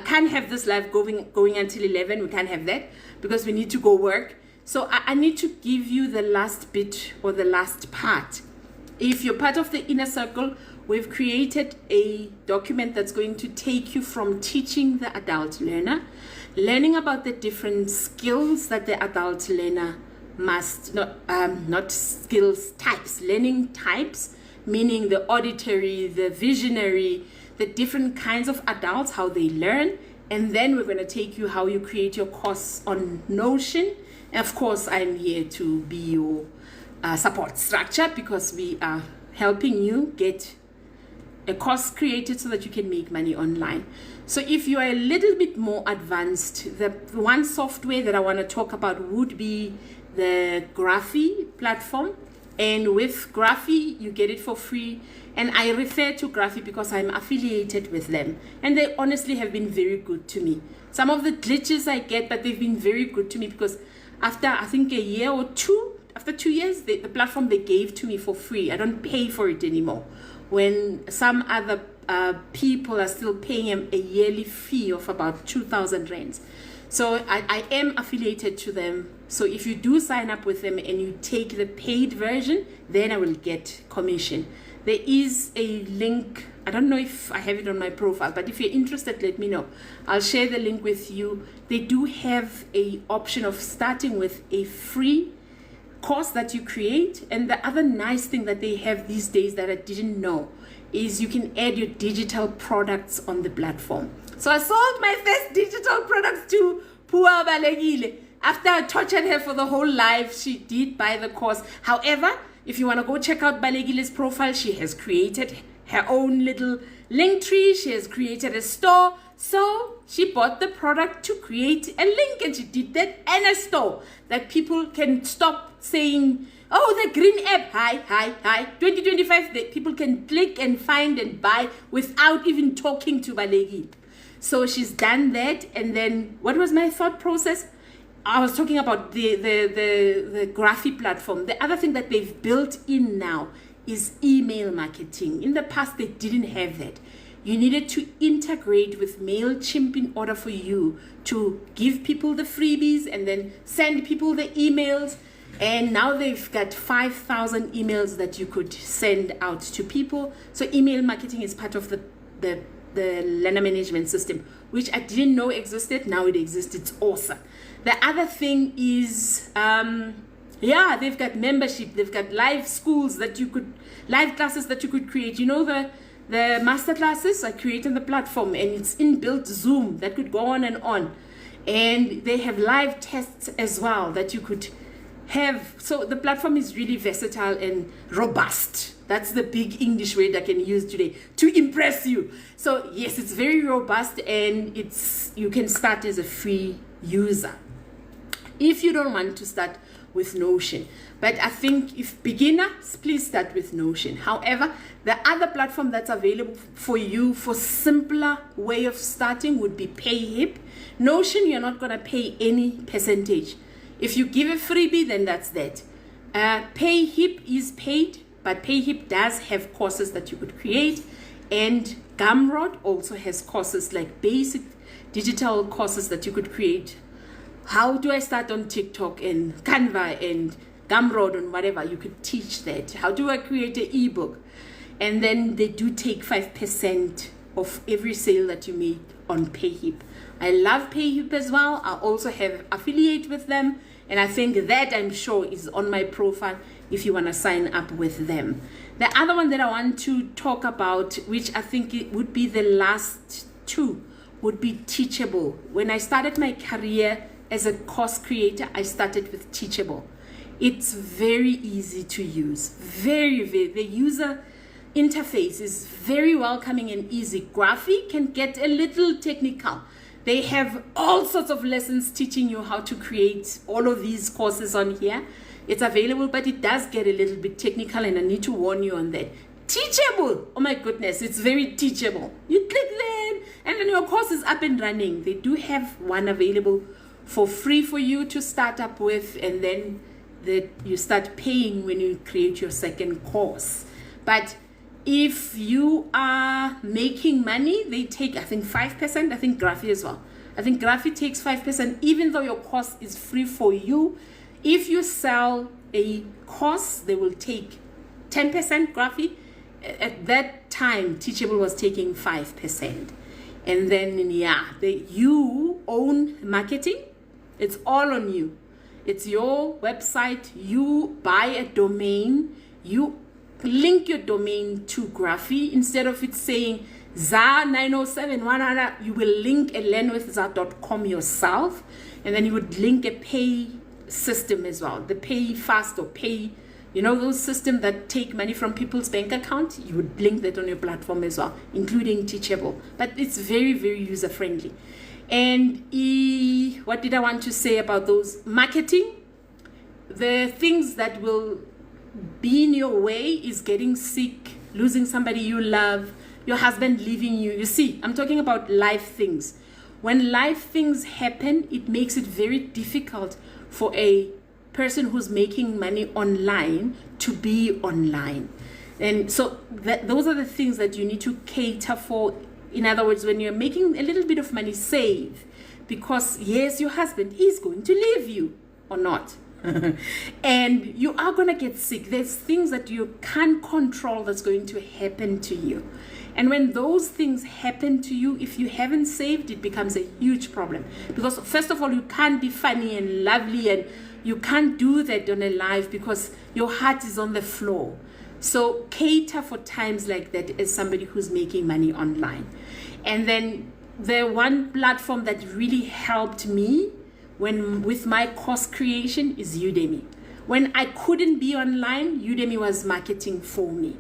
A: can't have this live going until 11. We can't have that because we need to go work. So I need to give you the last bit or the last part. If you're part of the inner circle, we've created a document that's going to take you from teaching the adult learner, learning about the different skills that the adult learner must, not skills types, learning types, meaning the auditory, the visionary, the different kinds of adults, how they learn. And then we're going to take you how you create your course on Notion. And of course, I'm here to be your support structure because we are helping you get a course created so that you can make money online. So if you are a little bit more advanced, the one software that I want to talk about would be the Graphy platform. And with Graphy, you get it for free. And I refer to Graphy because I'm affiliated with them. And they honestly have been very good to me. Some of the glitches I get, but they've been very good to me because after, I think, a year or two, after 2 years, the platform they gave to me for free. I don't pay for it anymore. When some other people are still paying a yearly fee of about 2,000 rands. So I am affiliated to them. So if you do sign up with them and you take the paid version, then I will get commission. There is a link. I don't know if I have it on my profile, but if you're interested, let me know. I'll share the link with you. They do have a option of starting with a free course that you create. And the other nice thing that they have these days that I didn't know is you can add your digital products on the platform. So I sold my first digital products to Pua Balegile. After I tortured her for the whole life, she did buy the course. However, if you want to go check out Balegile's profile, she has created her own little link tree. She has created a store. So she bought the product to create a link, and she did that and a store that people can stop saying, oh, the green app, hi. 2025, that people can click and find and buy without even talking to Balegile. So she's done that. And then what was my thought process? I was talking about the Graphy platform. The other thing that they've built in now is email marketing. In the past, they didn't have that. You needed to integrate with MailChimp in order for you to give people the freebies and then send people the emails. And now they've got 5,000 emails that you could send out to people. So email marketing is part of the learner management system, which I didn't know existed. Now it exists. It's awesome. The other thing is, they've got membership. They've got live schools that you could, live classes that you could create. You know, the master classes I create on the platform, and it's inbuilt Zoom that could go on. And they have live tests as well that you could have. So the platform is really versatile and robust. That's the big English word I can use today to impress you. So yes, it's very robust, and you can start as a free user if you don't want to start with Notion. But I think if beginners, please start with Notion. However, the other platform that's available for you for simpler way of starting would be Payhip. Notion, you're not going to pay any percentage. If you give a freebie, then that's that. Payhip is paid, but Payhip does have courses that you could create. And Gumroad also has courses like basic digital courses that you could create. How do I start on TikTok and Canva and Gumroad and whatever? You could teach that. How do I create an ebook? And then they do take 5% of every sale that you make on Payhip. I love Payhip as well. I also have affiliate with them. And I think that, I'm sure, is on my profile if you want to sign up with them. The other one that I want to talk about, which I think it would be the last two, would be Teachable. When I started my career as a course creator, I started with Teachable. It's very easy to use. The user interface is very welcoming and easy. Graphy can get a little technical. They have all sorts of lessons teaching you how to create all of these courses on here. It's available, but it does get a little bit technical, and I need to warn you on that. Teachable, oh my goodness, it's very teachable. You click there, and then your course is up and running. They do have one available for free for you to start up with, and then you start paying when you create your second course. But if you are making money, they take, I think, 5%. I think Graphy as well. I think Graphy takes 5%, even though your course is free for you. If you sell a course, they will take 10% Graphy. At that time, Teachable was taking 5%. And then, you own marketing. It's all on you. It's your website. You buy a domain. You link your domain to Graphy. Instead of it saying ZA 907 100, you will link a learnwithza.com yourself, and then you would link a pay system as well. The Pay Fast or Pay, those systems that take money from people's bank account, you would link that on your platform as well, including Teachable. But it's very, very user friendly. And what did I want to say about those? Marketing, the things that will be in your way is getting sick, losing somebody you love, your husband leaving you. You see, I'm talking about life things. When life things happen, it makes it very difficult for a person who's making money online to be online. And so those are the things that you need to cater for. In other words, when you're making a little bit of money, save. Because yes, your husband is going to leave you or not. And you are going to get sick. There's things that you can't control that's going to happen to you. And when those things happen to you, if you haven't saved, it becomes a huge problem. Because first of all, you can't be funny and lovely, and you can't do that on a live because your heart is on the floor. So cater for times like that as somebody who's making money online. And then the one platform that really helped me with my course creation is Udemy. When I couldn't be online, Udemy was marketing for me.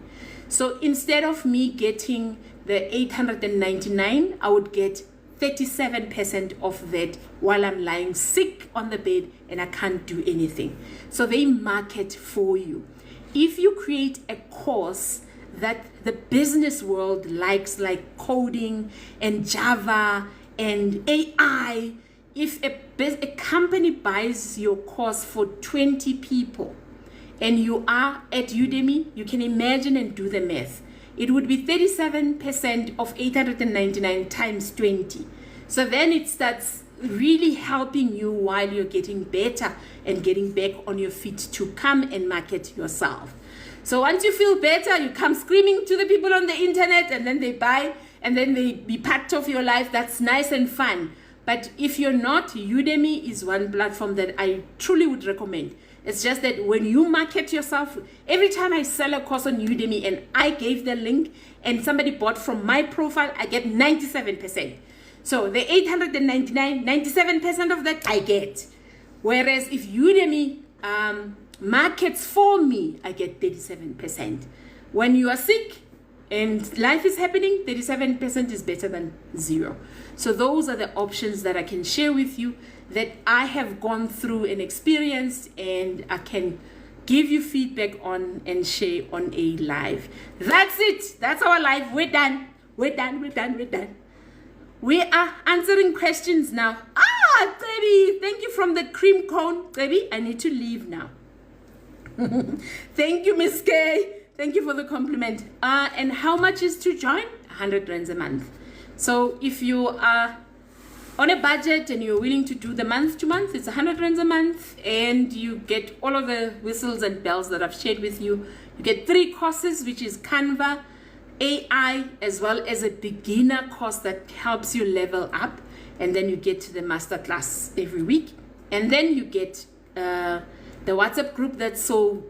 A: So instead of me getting the $899, I would get 37% of that while I'm lying sick on the bed and I can't do anything. So they market for you. If you create a course that the business world likes, like coding and Java and AI. If a company buys your course for 20 people and you are at Udemy, you can imagine and do the math. It would be 37% of 899 times 20. So then it starts really helping you while you're getting better and getting back on your feet to come and market yourself. So once you feel better, you come screaming to the people on the internet, and then they buy, and then they be part of your life. That's nice and fun. But if you're not, Udemy is one platform that I truly would recommend. It's just that when you market yourself, every time I sell a course on Udemy and I gave the link and somebody bought from my profile, I get 97%. So the 899, 97% of that I get. Whereas if Udemy markets for me, I get 37%. When you are sick and life is happening, 37% is better than 0. So those are the options that I can share with you that I have gone through and experienced, and I can give you feedback on and share on a live. That's it. That's our live. We're done. We're done. We're done. We're done. We are answering questions now. Debbie, thank you from the cream cone. Debbie, I need to leave now. Thank you, Miss K. Thank you for the compliment. And how much is to join? 100 rands a month. So if you are on a budget and you're willing to do the month to month, it's 100 rands a month, and you get all of the whistles and bells that I've shared with you. You get 3 courses, which is Canva, AI, as well as a beginner course that helps you level up, and then you get to the masterclass every week, and then you get the WhatsApp group that's so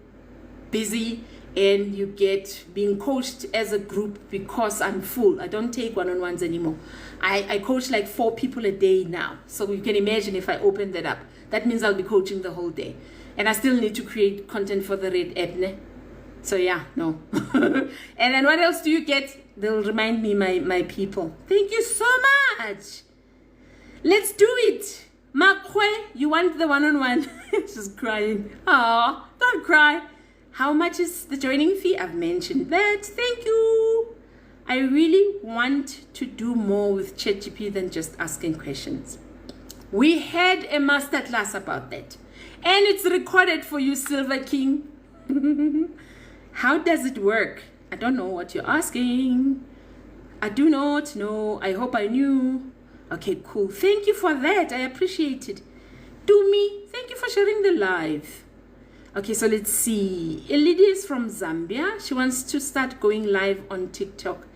A: busy, and you get being coached as a group because I'm full. I don't take one-on-ones anymore. I coach like 4 people a day now. So you can imagine if I open that up, that means I'll be coaching the whole day. And I still need to create content for the Red app, ne? So yeah, no. And then what else do you get? They'll remind me, my people. Thank you so much. Let's do it. Makwe, you want the one-on-one? She's crying. Oh, don't cry. How much is the joining fee? I've mentioned that. Thank you. I really want to do more with ChatGPT than just asking questions. We had a masterclass about that. And it's recorded for you, Silver King. How does it work? I don't know what you're asking. I do not know. I hope I knew. Okay, cool. Thank you for that. I appreciate it. Do me. Thank you for sharing the live. Okay, so let's see. Lydia is from Zambia. She wants to start going live on TikTok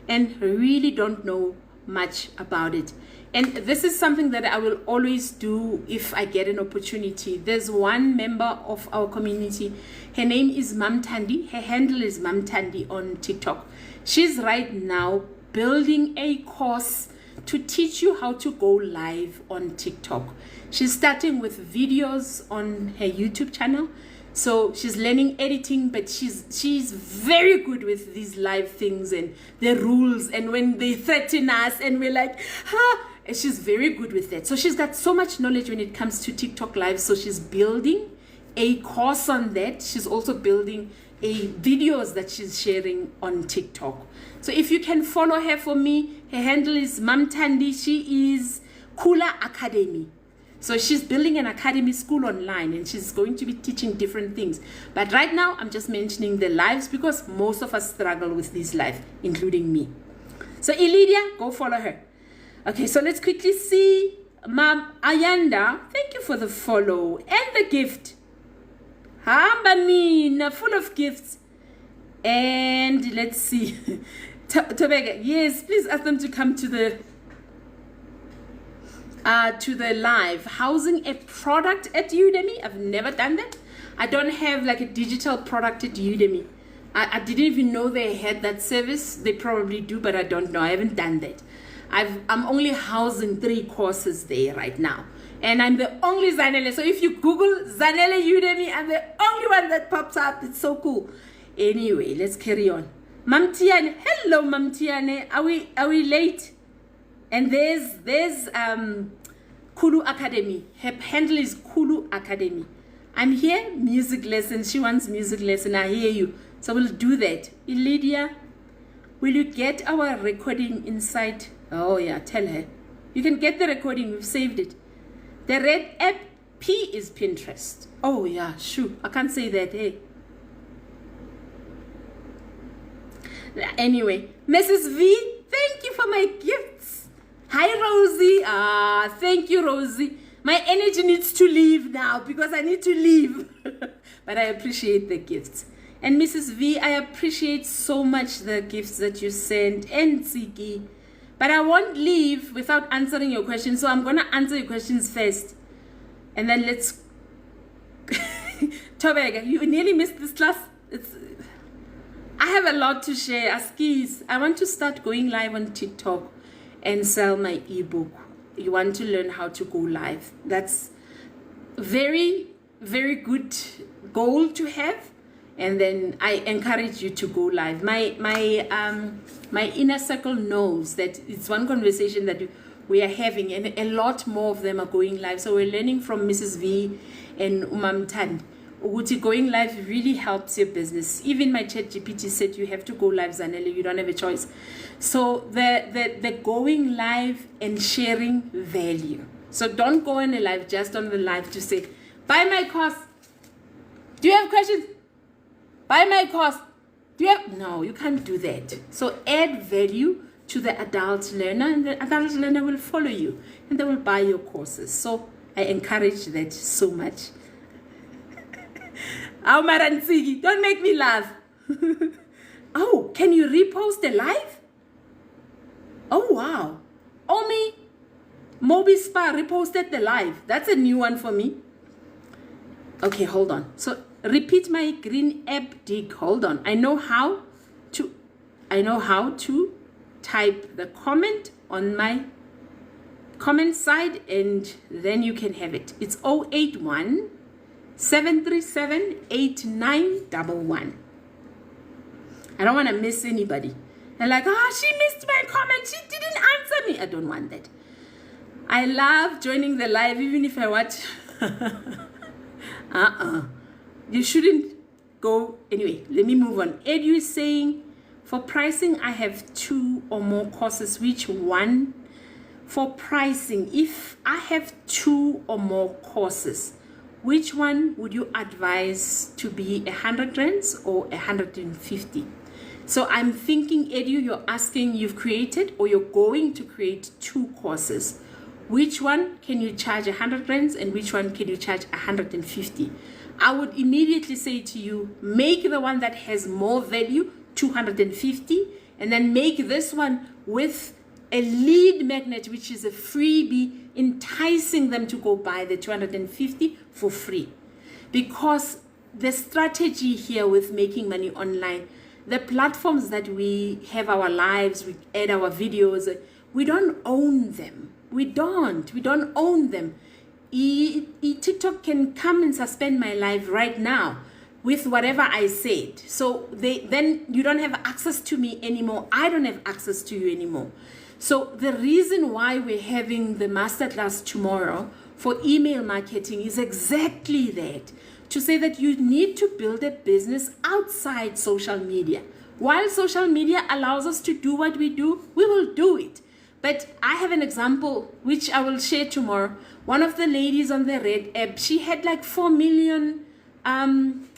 A: and really don't know much about it. And this is something that I will always do if I get an opportunity. There's one member of our community. Her name is Mam Tandi. Her handle is Mam Tandi on TikTok. She's right now building a course to teach you how to go live on TikTok. She's starting with videos on her YouTube channel. So she's learning editing, but she's very good with these live things and the rules, and when they threaten us and we're like, she's very good with that. So she's got so much knowledge when it comes to TikTok live. So she's building a course on that. She's also building videos that she's sharing on TikTok. So if you can follow her for me, her handle is Mam Tandi. She is Kula Academy. So she's building an academy school online, and she's going to be teaching different things. But right now, I'm just mentioning the lives because most of us struggle with these lives, including me. So Elidia, go follow her. Okay, so let's quickly see. Ma'am Ayanda, thank you for the follow and the gift. Hambanina, full of gifts. And let's see. Tobega, yes, please ask them to come to the live. Housing a product at Udemy. I've never done that. I don't have like a digital product at Udemy. I didn't even know they had that service. They probably do, but I don't know. I haven't done that. I'm only housing 3 courses there right now. And I'm the only Zanele. So if you Google Zanele Udemy, I'm the only one that pops up. It's so cool. Anyway, let's carry on. Mam Tiane. Hello, Mam Tiane. Are we late? And there's Kulu Academy. Her handle is Kulu Academy. I'm here, music lesson. She wants music lesson. I hear you. So we'll do that. Lydia, will you get our recording inside? Oh yeah, tell her. You can get the recording, we've saved it. The red app P is Pinterest. Oh yeah, shoo, I can't say that, hey. Anyway, Mrs. V, thank you for my gifts. Hi, Rosie. Thank you, Rosie. My energy needs to leave now because I need to leave. But I appreciate the gifts. And Mrs. V, I appreciate so much the gifts that you sent, and Tsiki. But I won't leave without answering your questions, so I'm going to answer your questions first. And then let's... Tobega, you nearly missed this class. I have a lot to share. Askies, I want to start going live on TikTok and sell my ebook. You want to learn how to go live. That's very, very good goal to have. And then I encourage you to go live. My inner circle knows that it's one conversation that we are having, and a lot more of them are going live. So we're learning from Mrs. V and Umam Tan. Uguti, going live really helps your business. Even my chat GPT said you have to go live, Zanele, you don't have a choice. So the going live and sharing value. So don't go on a live just on the live to say, buy my course. Do you have questions? Buy my course. Do you have? No, you can't do that. So add value to the adult learner, and the adult learner will follow you and they will buy your courses. So I encourage that so much. Don't make me laugh. Oh, can you repost the live? Oh, wow. Omi Moby Spa reposted the live. That's a new one for me. Okay, hold on. So repeat my green app dig. Hold on. I know how to type the comment on my comment side, and then you can have it. It's 081 737 8911. I don't want to miss anybody. They're like, she missed my comment. She didn't answer me. I don't want that. I love joining the live, even if I watch. You shouldn't go. Anyway, let me move on. Edu is saying, for pricing, I have 2 or more courses. Which one? For pricing, if I have 2 or more courses, which one would you advise to be 100 rands or 150? So I'm thinking, Edu, you're asking, you've created or you're going to create 2 courses. Which one can you charge 100 rands and which one can you charge 150? I would immediately say to you, make the one that has more value 250, and then make this one with a lead magnet, which is a freebie, enticing them to go buy the 250 for free. Because the strategy here with making money online, the platforms that we have our lives, we add our videos, we don't own them. We don't own them. TikTok can come and suspend my live right now with whatever I said. So then you don't have access to me anymore. I don't have access to you anymore. So the reason why we're having the masterclass tomorrow for email marketing is exactly that. To say that you need to build a business outside social media. While social media allows us to do what we do, we will do it. But I have an example which I will share tomorrow. One of the ladies on the Red app, she had like 4 million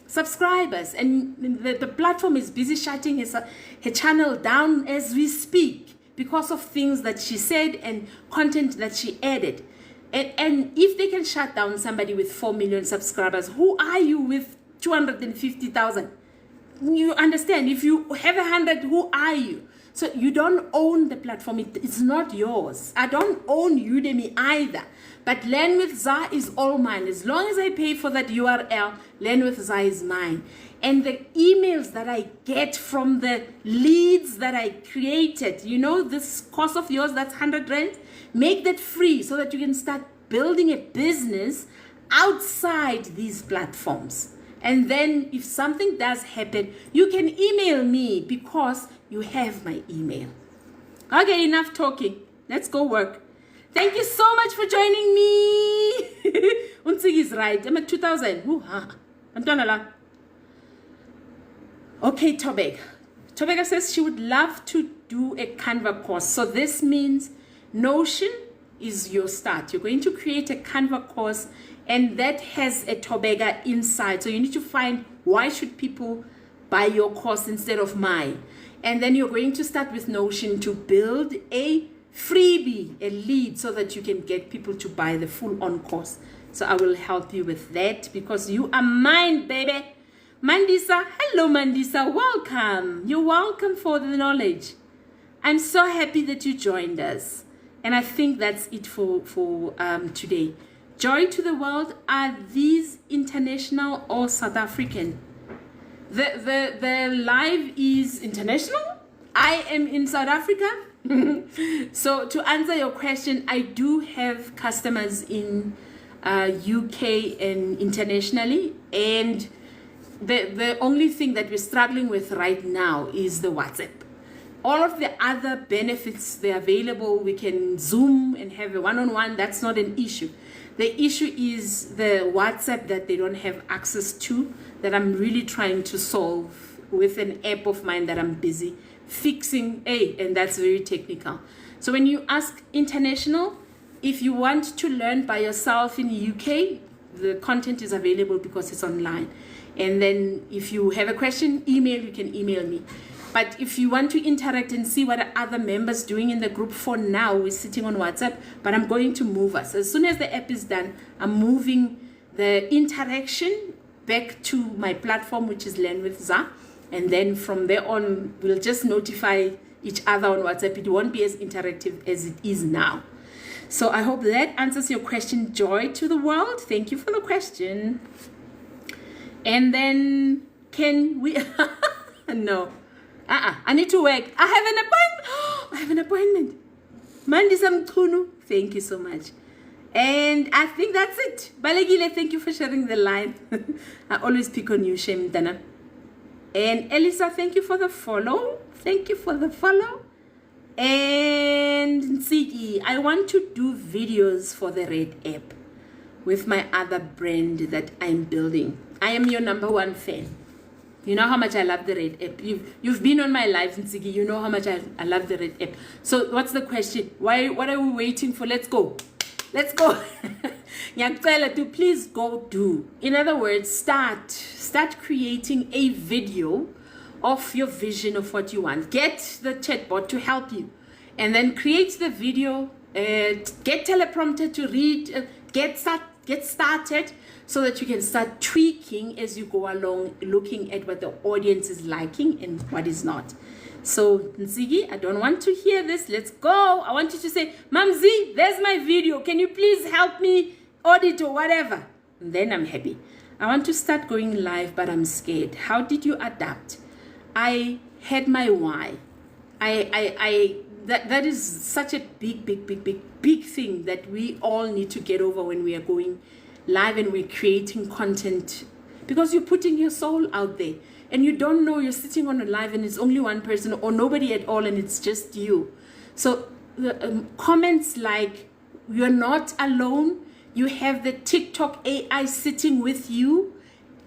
A: subscribers, and the platform is busy shutting her channel down as we speak because of things that she said and content that she added. And if they can shut down somebody with 4 million subscribers, who are you with 250,000? You understand? If you have 100, who are you? So you don't own the platform. It's not yours. I don't own Udemy either. But Learn with Za is all mine. As long as I pay for that URL, Learn with Za is mine. And the emails that I get from the leads that I created, you know, this course of yours, that's 100 rand, make that free so that you can start building a business outside these platforms. And then if something does happen, you can email me because you have my email. Okay, enough talking. Let's go work. Thank you so much for joining me. Unsig is right. I'm at 2000. Okay, Tobeka. Tobeka says she would love to do a Canva course. So this means Notion is your start. You're going to create a Canva course, and that has a Tobeka inside. So you need to find, why should people buy your course instead of mine? And then you're going to start with Notion to build a freebie, a lead, so that you can get people to buy the full-on course. So I will help you with that, because you are mine, baby. Mandisa, hello Mandisa, welcome. You're welcome for the knowledge. I'm so happy that you joined us. And I think that's it for today. Joy to the world, are these international or South African? The live is international. I am in South Africa. So to answer your question, I do have customers in UK and internationally, and the only thing that we're struggling with right now is the WhatsApp. All of the other benefits, they're available. We can Zoom and have a one-on-one. That's not an issue. The issue is the WhatsApp that they don't have access to, that I'm really trying to solve with an app of mine that I'm busy fixing. And that's very technical. So when you ask international, if you want to learn by yourself in the UK, the content is available because it's online. And then if you have a question, you can email me. But if you want to interact and see what are other members doing in the group, for now we're sitting on WhatsApp, but I'm going to move us. As soon as the app is done, I'm moving the interaction back to my platform, which is Learn with Za. And then from there on, we'll just notify each other on WhatsApp. It won't be as interactive as it is now. So I hope that answers your question. Joy to the world. Thank you for the question. And then can we no, I need to work. I have an appointment. I have an appointment. Mandisa Mchunu, thank you so much. And I think that's it. Balagile, thank you for sharing the line. I always pick on you, Shem Dana. And Elisa, thank you for the follow. Thank you for the follow. And Nsiki, I want to do videos for the Red app with my other brand that I'm building. I am your #1 fan. You know how much I love the Red app. You've been on my live, Nsiki. You know how much I love the Red app. So what's the question? What are we waiting for? Let's go. Let's go. To please go do. In other words, start creating a video of your vision of what you want. Get the chatbot to help you, and then create the video. Get teleprompter to read. Get started, so that you can start tweaking as you go along, looking at what the audience is liking and what is not. So Nsigi, I don't want to hear this. Let's go. I want you to say, Mamzi, there's my video. Can you please help me audit or whatever? And then I'm happy. I want to start going live, but I'm scared. How did you adapt? I had my why. That is such a big thing that we all need to get over when we are going live and we're creating content, because you're putting your soul out there and you don't know, you're sitting on a live and it's only one person or nobody at all, and it's just you. So the comments like, you're not alone, you have the TikTok AI sitting with you,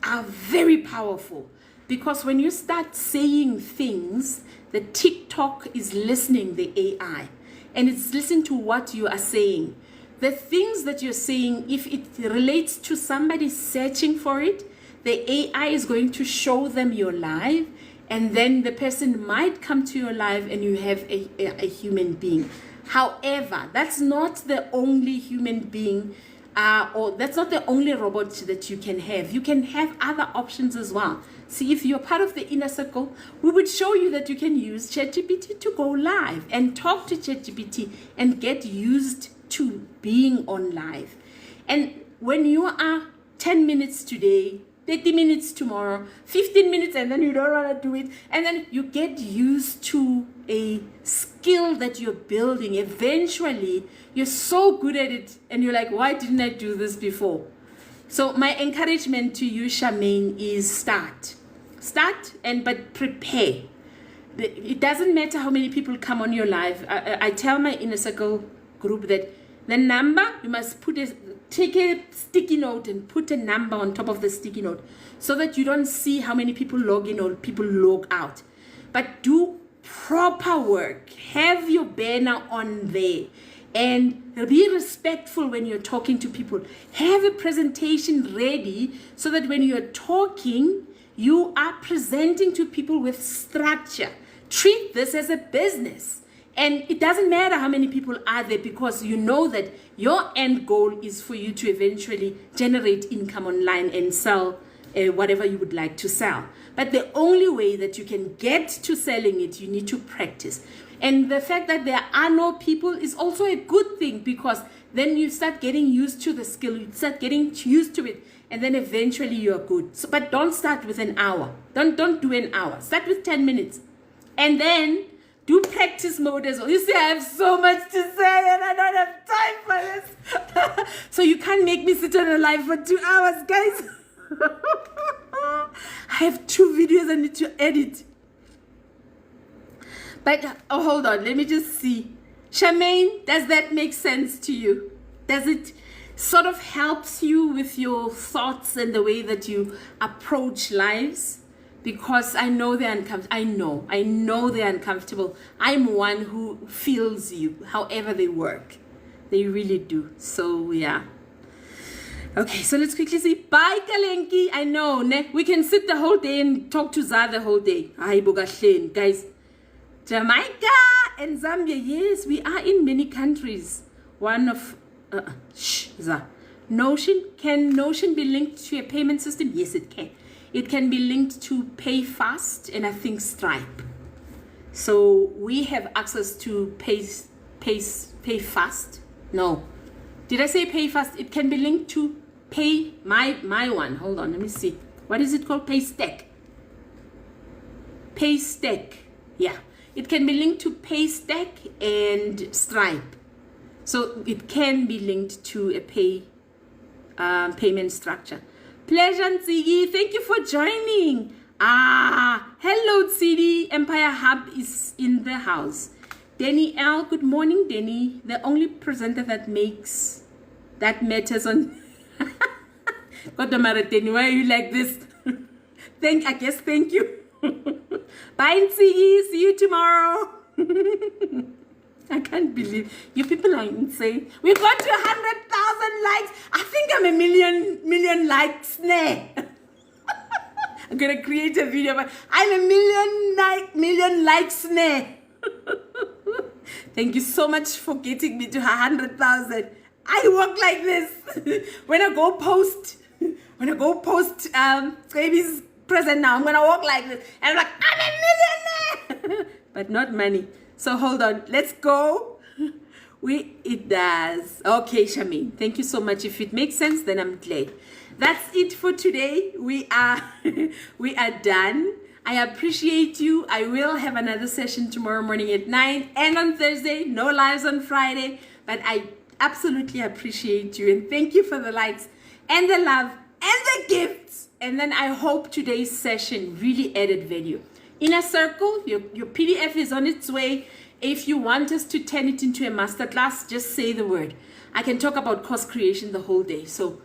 A: are very powerful. Because when you start saying things, the TikTok is listening, the AI, and it's listening to what you are saying. The things that you're saying, if it relates to somebody searching for it, the AI is going to show them your live, and then the person might come to your live and you have a human being. However, that's not the only human being, or that's not the only robot that you can have. You can have other options as well. See, if you're part of the inner circle, we would show you that you can use ChatGPT to go live and talk to ChatGPT and get used to being on live. And when you are 10 minutes today, 30 minutes tomorrow, 15 minutes, and then you don't want to do it, and then you get used to a skill that you're building. Eventually, you're so good at it, and you're like, why didn't I do this before? So my encouragement to you, Charmaine, is start, but prepare. It doesn't matter how many people come on your live. I tell my inner circle group that the number, you must put take a sticky note and put a number on top of the sticky note so that you don't see how many people log in or people log out. But do proper work. Have your banner on there and be respectful when you're talking to people. Have a presentation ready so that when you're talking, you are presenting to people with structure. Treat this as a business. And it doesn't matter how many people are there, because you know that your end goal is for you to eventually generate income online and sell whatever you would like to sell. But the only way that you can get to selling it, you need to practice. And the fact that there are no people is also a good thing, because then you start getting used to the skill, you start getting used to it, and then eventually you're good. So, but don't start with an hour. Don't do an hour. Start with 10 minutes. And then do practice mode as well. You see, I have so much to say and I don't have time for this. So you can't make me sit on a live for 2 hours, guys. I have 2 videos I need to edit. But, oh, hold on. Let me just see. Charmaine, does that make sense to you? Does it sort of helps you with your thoughts and the way that you approach lives? Because I know they're uncomfortable. I know they're uncomfortable. I'm one who feels you, however they work. They really do. So, yeah. Okay, so let's quickly see. Bye, Kalenki. I know, ne? We can sit the whole day and talk to Za the whole day. Hi, Bogashen. Guys, Jamaica and Zambia. Yes, we are in many countries. One of... Za. Notion. Can Notion be linked to a payment system? Yes, it can. It can be linked to Pay Fast and I think Stripe. So we have access to Pay Fast. No. Did I say Pay Fast? It can be linked to Pay my one. Hold on, let me see. What is it called? Paystack. Paystack. Yeah. It can be linked to Paystack and Stripe. So it can be linked to a payment structure. Pleasure, Tsigi. Thank you for joining. Hello, Tsidi. Empire Hub is in the house. Denny L. Good morning, Denny. The only presenter that matters on. God, Denny, why are you like this? Thank you. Bye, Tsigi. See you tomorrow. I can't believe you people are insane. We got to 100,000 likes. I think I'm a million likes. I'm gonna create a video, but I'm a million likes. Thank you so much for getting me to 100,000. I work like this. When I go post baby's present now, I'm gonna walk like this, and I'm like, I'm a millionaire, but not money. So hold on, let's go. It does. Okay, Shamin, thank you so much. If it makes sense, then I'm glad. That's it for today. We are done. I appreciate you. I will have another session tomorrow morning at 9 and on Thursday. No lives on Friday, but I absolutely appreciate you and thank you for the likes and the love and the gifts. And then I hope today's session really added value. Inner Circle, your PDF is on its way. If you want us to turn it into a masterclass, just say the word. I can talk about course creation the whole day. So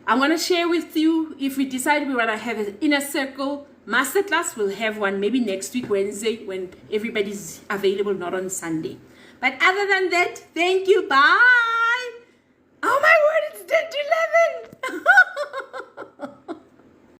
A: I'm going to share with you, if we decide we want to have an Inner Circle masterclass, we'll have one maybe next week, Wednesday, when everybody's available, not on Sunday. But other than that, thank you. Bye.